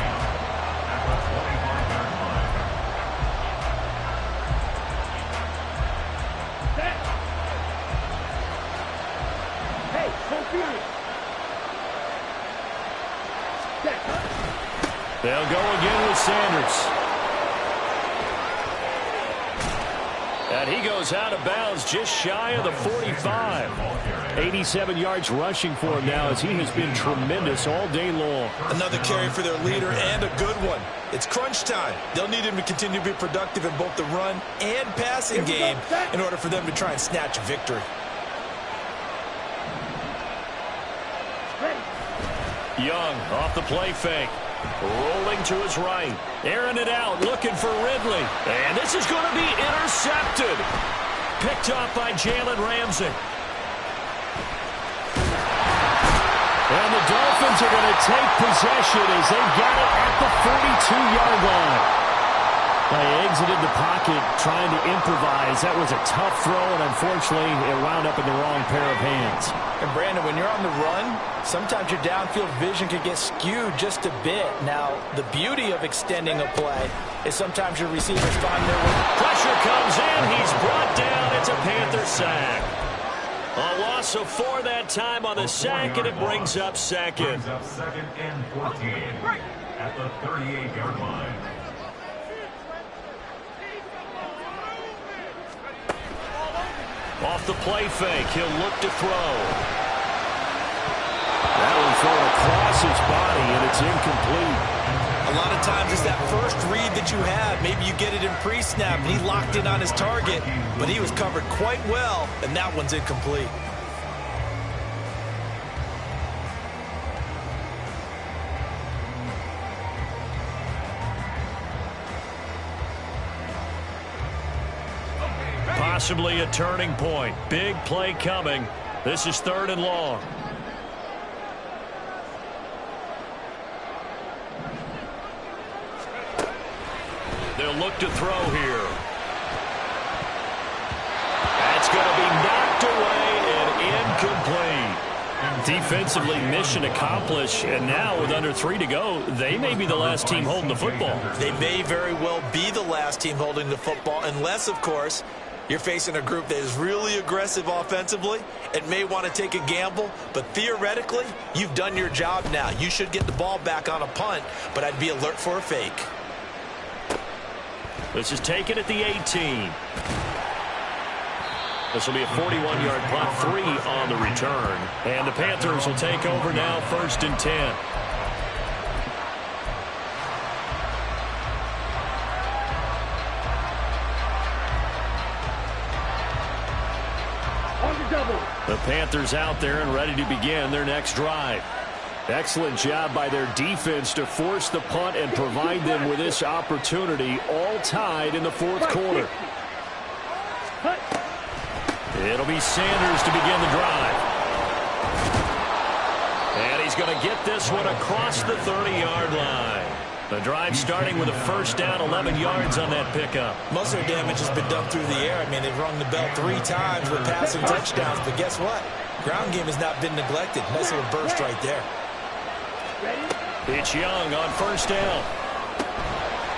at the 25-yard line. Hey, confused. They'll go again with Sanders. And he goes out of bounds just shy of the 45. 87 yards rushing for him now as he has been tremendous all day long. Another carry for their leader and a good one. It's crunch time. They'll need him to continue to be productive in both the run and passing game in order for them to try and snatch a victory. Young off the play fake. Rolling to his right. Airing it out, looking for Ridley. And this is going to be intercepted. Picked up by Jalen Ramsey. And the Dolphins are going to take possession as they got it at the 42-yard line. They exited the pocket trying to improvise. That was a tough throw, and unfortunately, it wound up in the wrong pair of hands. And Brandon, when you're on the run, sometimes your downfield vision can get skewed just a bit. Now, the beauty of extending a play is sometimes your receivers find their way. Pressure comes in. He's brought down. It's a Panther sack. A loss of 4 that time on the sack, and it brings up 2nd. Brings up 2nd and 14 at the 38-yard line. Off the play fake, he'll look to throw. That one thrown across his body, and it's incomplete. A lot of times it's that first read that you have. Maybe you get it in pre-snap, and he locked in on his target, but he was covered quite well, and that one's incomplete. Possibly a turning point. Big play coming. This is 3rd and long. They'll look to throw here. That's going to be knocked away and incomplete. Defensively, mission accomplished, and now with under 3 to go, they may be the last team holding the football. They may very well be the last team holding the football, unless, of course, you're facing a group that is really aggressive offensively and may want to take a gamble, but theoretically, you've done your job now. You should get the ball back on a punt, but I'd be alert for a fake. This is taken at the 18. This will be a 41-yard punt, 3 on the return. And the Panthers will take over now, 1st and 10. The Panthers out there and ready to begin their next drive. Excellent job by their defense to force the punt and provide them with this opportunity, all tied in the 4th quarter. It'll be Sanders to begin the drive. And he's going to get this one across the 30-yard line. The drive starting with a 1st down, 11 yards on that pickup. Most of their damage has been done through the air. I mean, they've rung the bell 3 times with passing touchdowns, but guess what? Ground game has not been neglected. Nice little burst right there. It's Young on 1st down.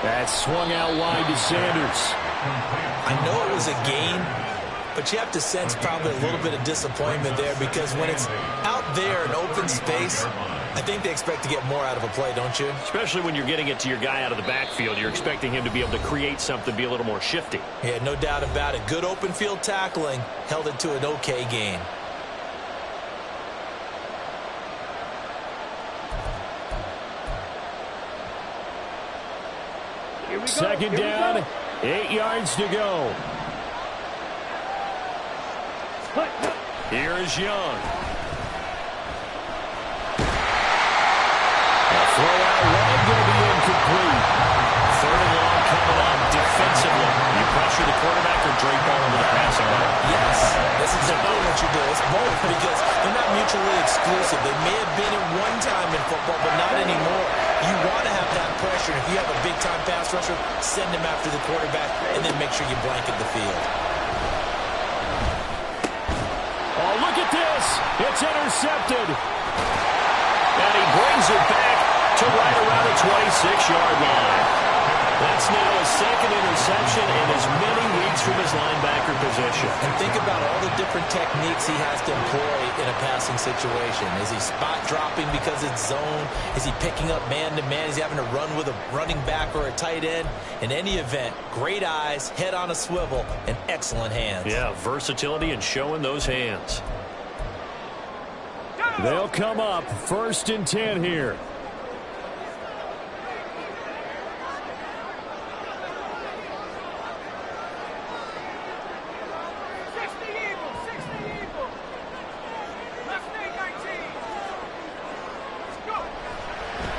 That's swung out wide to Sanders. I know it was a gain, but you have to sense probably a little bit of disappointment there, because when it's out there in open space, I think they expect to get more out of a play, don't you? Especially when you're getting it to your guy out of the backfield. You're expecting him to be able to create something, be a little more shifty. Yeah, no doubt about it. Good open field tackling held it to an okay gain. Second down, 8 yards to go. Here is Young. Throw out wide, going to be incomplete. 3rd and long coming up defensively. You pressure the quarterback or drape ball into the passing lane? Yes, this is about what you do. It's both, because they're not mutually exclusive. They may have been at one time in football, but not anymore. You want to have that pressure. If you have a big-time pass rusher, send him after the quarterback, and then make sure you blanket the field. Oh, look at this. It's intercepted. And he brings it back to right around the 26-yard line. That's now his 2nd interception in as many weeks from his linebacker position. And think about all the different techniques he has to employ in a passing situation. Is he spot dropping because it's zone? Is he picking up man-to-man? Is he having to run with a running back or a tight end? In any event, great eyes, head on a swivel, and excellent hands. Yeah, versatility and showing those hands. They'll come up 1st and 10 here.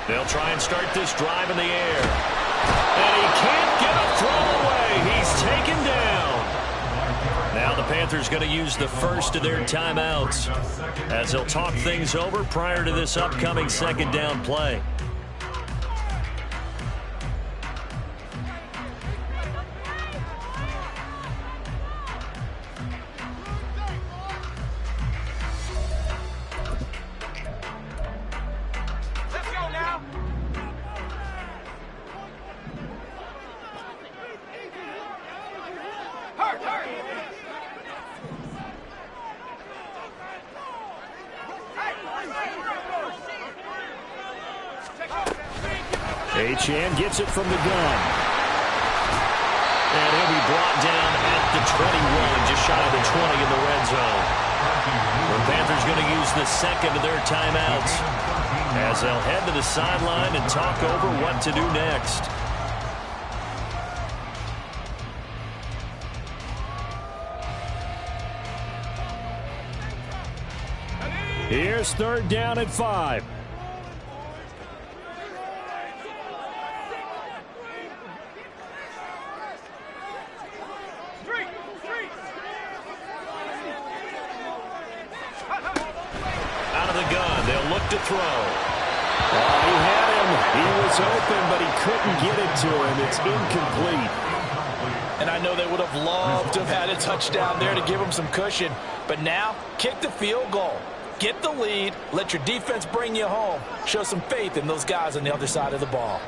They'll try and start this drive in the air. And he can't get a throw away. He's taken down. Now the Panthers going to use the first of their timeouts as they'll talk things over prior to this upcoming 2nd down play. Achane gets it from the gun. And he'll be brought down at to 21, just shy of the 20 in the red zone. The Panthers going to use the second of their timeouts as they'll head to the sideline and talk over what to do next. Here's third down at 5. Out of the gun, they'll look to throw. He had him. He was open, but he couldn't get it to him. It's incomplete. And I know they would have loved to have had a touchdown there to give them some cushion. But now, kick the field goal. Get the lead. Let your defense bring you home. Show some faith in those guys on the other side of the ball.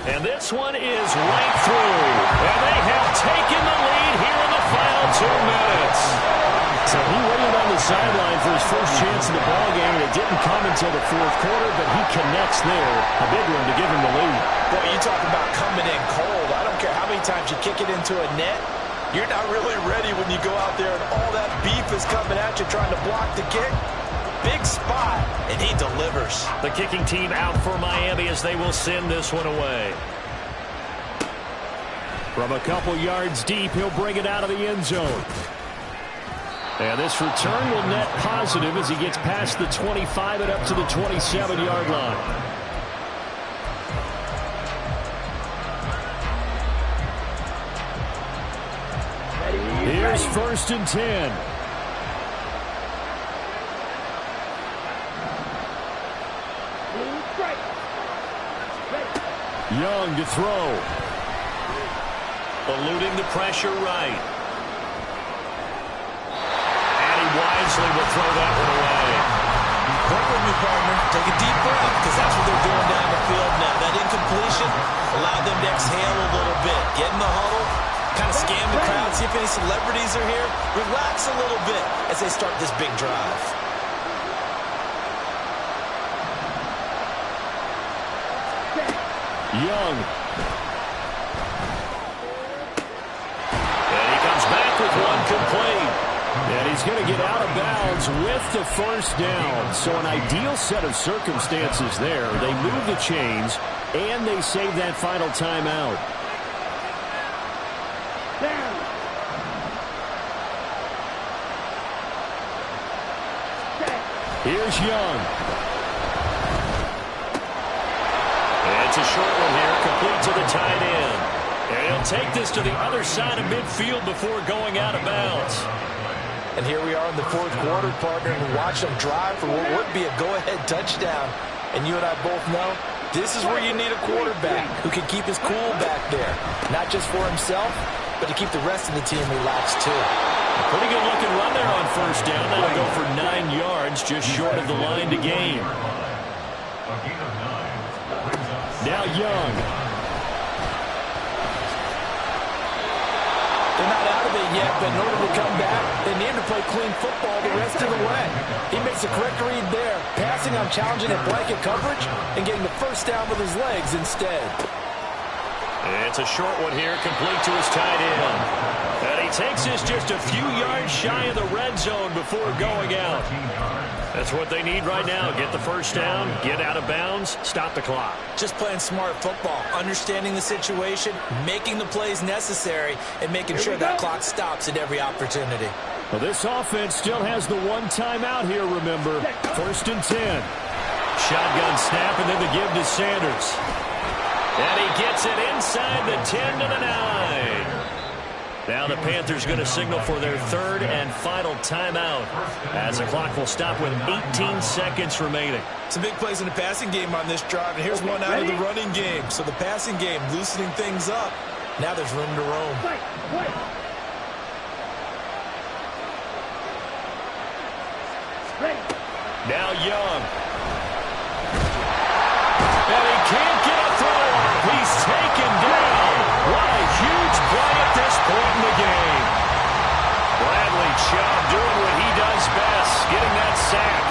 And this one is right through. And they have taken the lead here in the final 2 minutes. So he waited on the sideline for his first chance in the ballgame, and it didn't come until the fourth quarter, but he connects there. A big one to give him the lead. Boy, you talk about coming in cold. I don't care how many times you kick it into a net. You're not really ready when you go out there and all that beef is coming at you trying to block the kick. Big spot, and he delivers. The kicking team out for Miami as they will send this one away. From a couple yards deep, he'll bring it out of the end zone. And this return will net positive as he gets past the 25 and up to the 27-yard line. Here's first and 10. Young to throw. Eluding the pressure right. And he wisely will throw that one away. Work with me, partner. Take a deep breath, because that's what they're doing down the field now. That incompletion allowed them to exhale a little bit. Get in the huddle, kind of scan the crowd, see if any celebrities are here. Relax a little bit as they start this big drive. Young. And he comes back with one complete. And he's going to get out of bounds with the first down. So an ideal set of circumstances there. They move the chains, and they save that final timeout. Here's Young. It's a short one here, complete to the tight end. And he'll take this to the other side of midfield before going out of bounds. And here we are in the fourth quarter, partner, and watch them drive for what would be a go-ahead touchdown. And you and I both know this is where you need a quarterback who can keep his cool back there. Not just for himself, but to keep the rest of the team relaxed too. A pretty good looking run there on first down. That'll go for 9 yards, just short of the line to gain. Now Young. They're not out of it yet, but in order to come back, they need to play clean football the rest of the way. He makes a correct read there, passing on challenging at blanket coverage and getting the first down with his legs instead. It's a short one here, complete to his tight end. And he takes this just a few yards shy of the red zone before going out. That's what they need right now. Get the first down, get out of bounds, stop the clock. Just playing smart football, understanding the situation, making the plays necessary, and making sure that clock stops at every opportunity. Well, this offense still has the one timeout here, remember. First and 10. Shotgun snap and then the give to Sanders. And he gets it inside the 10 to the 9. Now the Panthers going to signal for their third and final timeout as the clock will stop with 18 seconds remaining. Some big plays in the passing game on this drive, and here's one out of the running game. So the passing game loosening things up. Now there's room to roam. Now Young. And he can't get a throw off. He's taken down. What a huge play at this point in the game. Bradley Chubb doing what he does best, getting that sack.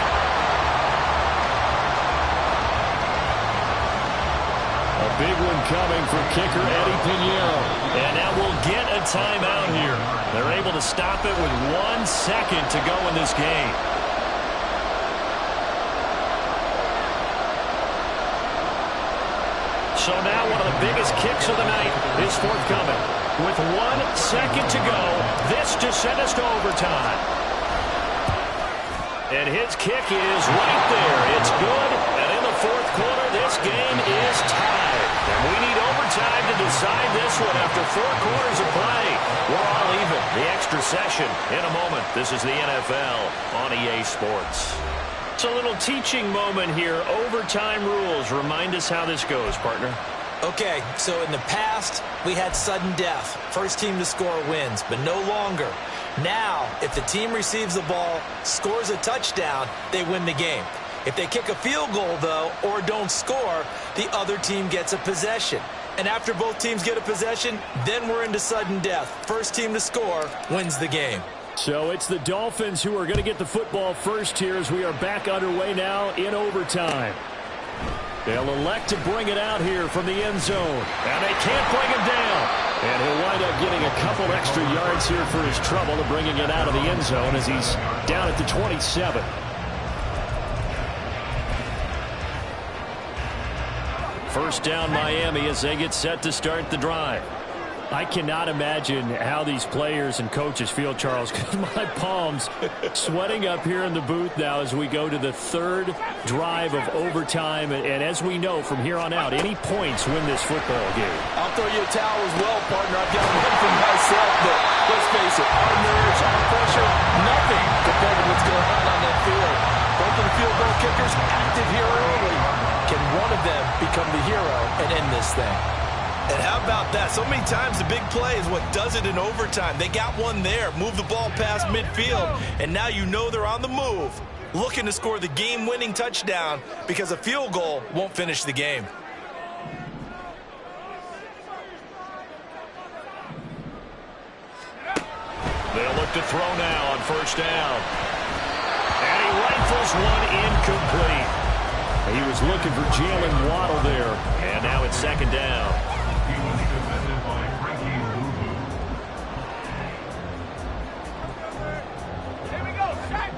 coming for kicker Eddie Pinheiro. And now we'll get a timeout here. They're able to stop it with 1 second to go in this game. So now one of the biggest kicks of the night is forthcoming. With 1 second to go, this to send us to overtime. And his kick is right there. It's good. And in the fourth quarter, this game is tied. And we need overtime to decide this one after 4 quarters of play. We're all even. The extra session in a moment. This is the NFL on EA Sports. It's a little teaching moment here. Overtime rules. Remind us how this goes, partner. Okay, so in the past, we had sudden death. First team to score wins, but no longer. Now, if the team receives the ball, scores a touchdown, they win the game. If they kick a field goal, though, or don't score, the other team gets a possession. And after both teams get a possession, then we're into sudden death. First team to score wins the game. So it's the Dolphins who are going to get the football first here as we are back underway now in overtime. They'll elect to bring it out here from the end zone. And they can't bring him down. And he'll wind up getting a couple extra yards here for his trouble to bringing it out of the end zone as he's down at the 27. First down Miami as they get set to start the drive. I cannot imagine how these players and coaches feel, Charles, because my palms sweating up here in the booth now as we go to the third drive of overtime. And as we know from here on out, any points win this football game. I'll throw you a towel as well, partner. I've got one for myself, but let's face it, our nerves, our pressure, nothing compared to what's going on that field. Both of the field goal kickers active here early. Can one of them become the hero and end this thing? And how about that? So many times the big play is what does it in overtime. They got one there, move the ball past midfield, and now you know they're on the move, looking to score the game-winning touchdown because a field goal won't finish the game. They'll look to throw now on first down. And he rifles one incomplete. He was looking for Jalen Waddle there, and now it's second down. He was defended by Frankie Louvu. Here we go, set.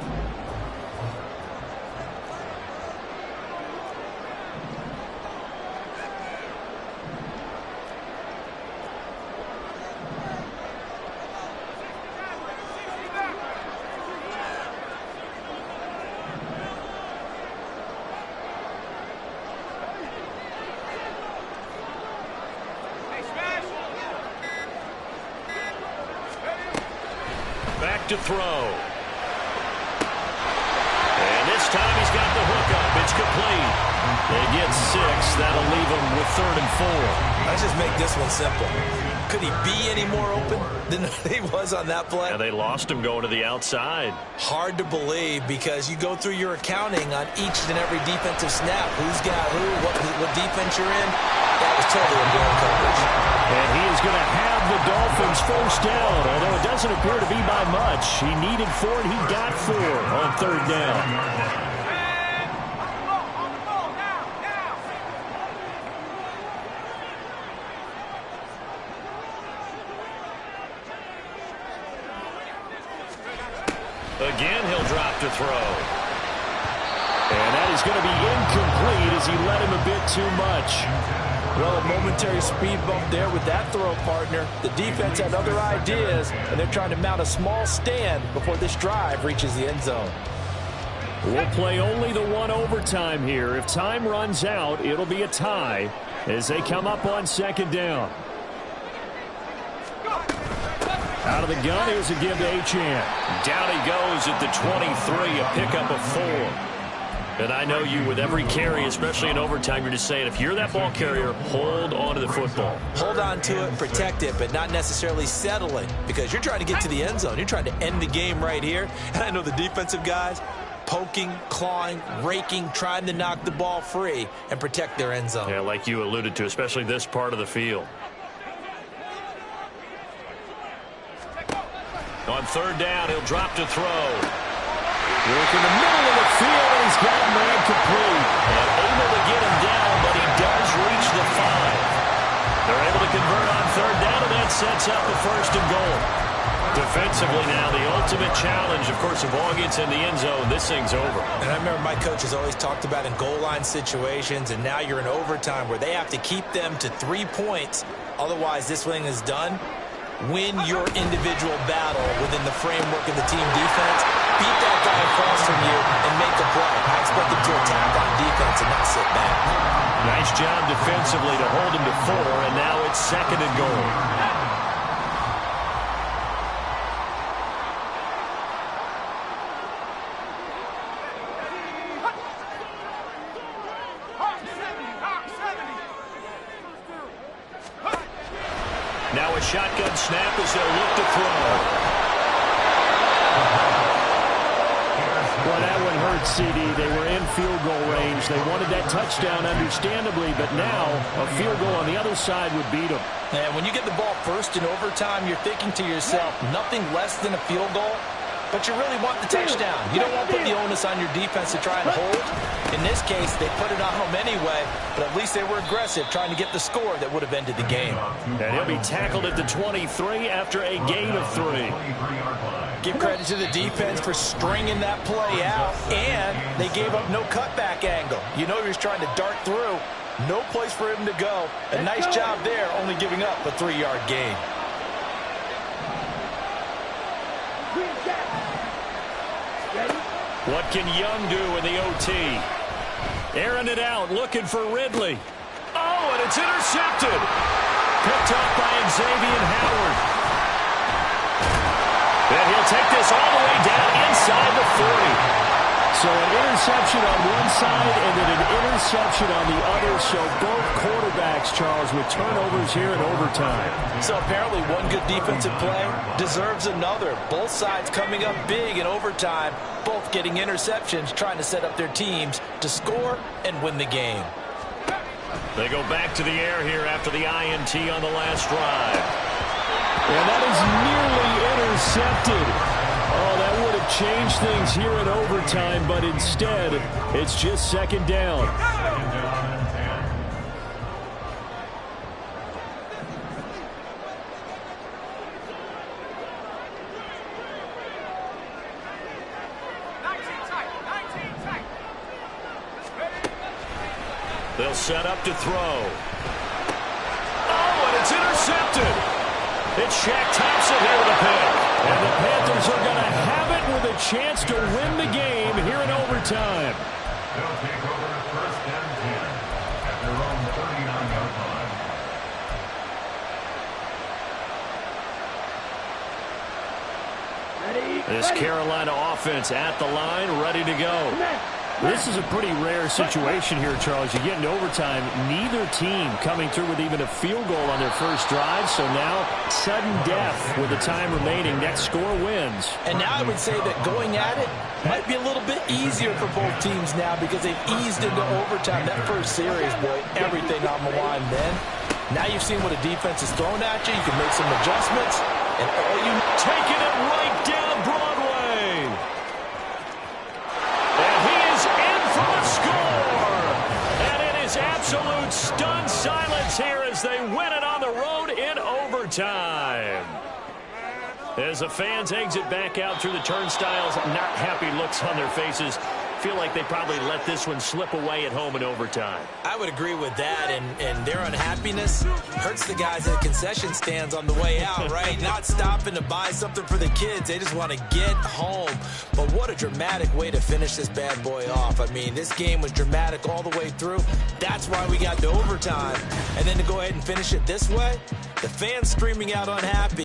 Back to throw. And this time he's got the hook up. It's complete. They get 6. That'll leave him with 3rd and 4. Let's just make this one simple. Could he be any more open than he was on that play? And they lost him going to the outside. Hard to believe because you go through your accounting on each and every defensive snap. Who's got who, what defense you're in. That was totally a blown coverage. And he is going to have the Dolphins first down, although it doesn't appear to be by much. He needed 4 and he got 4 on 3rd down. Again, he'll drop to throw. And that is going to be incomplete as he led him a bit too much. Well, a momentary speed bump there with that throw, partner. The defense had other ideas, and they're trying to mount a small stand before this drive reaches the end zone. We'll play only the one overtime here. If time runs out, it'll be a tie as they come up on second down. Out of the gun, here's a give to Achane. Down he goes at the 23, a pickup of 4. And I know you, with every carry, especially in overtime, you're just saying, if you're that ball carrier, hold on to the football. Hold on to it, protect it, but not necessarily settle it because you're trying to get to the end zone. You're trying to end the game right here. And I know the defensive guys poking, clawing, raking, trying to knock the ball free and protect their end zone. Yeah, like you alluded to, especially this part of the field. On third down, he'll drop to throw. Work in the middle of the field, and he's got a man complete. And able to get him down, but he does reach the 5. They're able to convert on third down, and that sets up the first and goal. Defensively now, the ultimate challenge. Of course, if the ball gets in the end zone, this thing's over. And I remember my coach has always talked about in goal line situations, and now you're in overtime where they have to keep them to 3 points. Otherwise, this thing is done. Win your individual battle within the framework of the team defense. Beat that guy across from you and make a play. I expect them to attack on defense and not sit back. Nice job defensively to hold him to 4, and now it's second and goal. Now a shotgun snap as they'll look to throw. Well, that one hurt, CD. They were in field goal range. They wanted that touchdown, understandably, but now a field goal on the other side would beat them. And when you get the ball first in overtime, you're thinking to yourself, nothing less than a field goal, but you really want the touchdown. You don't want to put the onus on your defense to try and hold. In this case, they put it on them anyway, but at least they were aggressive, trying to get the score that would have ended the game. And he'll be tackled at the 23 after a gain of 3. Give credit to the defense for stringing that play out, and they gave up no cutback angle. You know he was trying to dart through. No place for him to go. A nice job there, only giving up a 3-yard gain. What can Young do in the OT? Airing it out, looking for Ridley. Oh, and it's intercepted. Picked up by Xavier Howard. And he'll take this all the way down inside the 40. So an interception on one side and then an interception on the other. So both quarterbacks, Charles, with turnovers here in overtime. So apparently one good defensive play deserves another. Both sides coming up big in overtime, both getting interceptions, trying to set up their teams to score and win the game. They go back to the air here after the INT on the last drive. And that is nearly intercepted. Oh, that would have changed things here in overtime, but instead, it's just second down. They'll set up to throw. Oh, and it's intercepted. It's Shaq Thompson here with a pick. And the Panthers are going to have it with a chance to win the game here in overtime. They'll take over first and 10 at their own 39-yard line. This Carolina offense at the line, ready to go. This is a pretty rare situation here, Charles. You get into overtime, neither team coming through with even a field goal on their first drive. So now, sudden death with the time remaining. Next score wins. And now I would say that going at it might be a little bit easier for both teams now because they've eased into overtime. That first series, boy, everything on the line then. Now you've seen what a defense is thrown at you. You can make some adjustments. And all you taking it right down Broadway. And he is in for the score. And it is absolute stunned silence here as they win it on the road in overtime. As the fans exit back out through the turnstiles, not happy looks on their faces. Feel like they probably let this one slip away at home in overtime. I would agree with that, and their unhappiness hurts the guys at the concession stands on the way out, right? Not stopping to buy something for the kids. They just want to get home. But what a dramatic way to finish this bad boy off. I mean, this game was dramatic all the way through. That's why we got to overtime. And then to go ahead and finish it this way, the fans screaming out unhappy.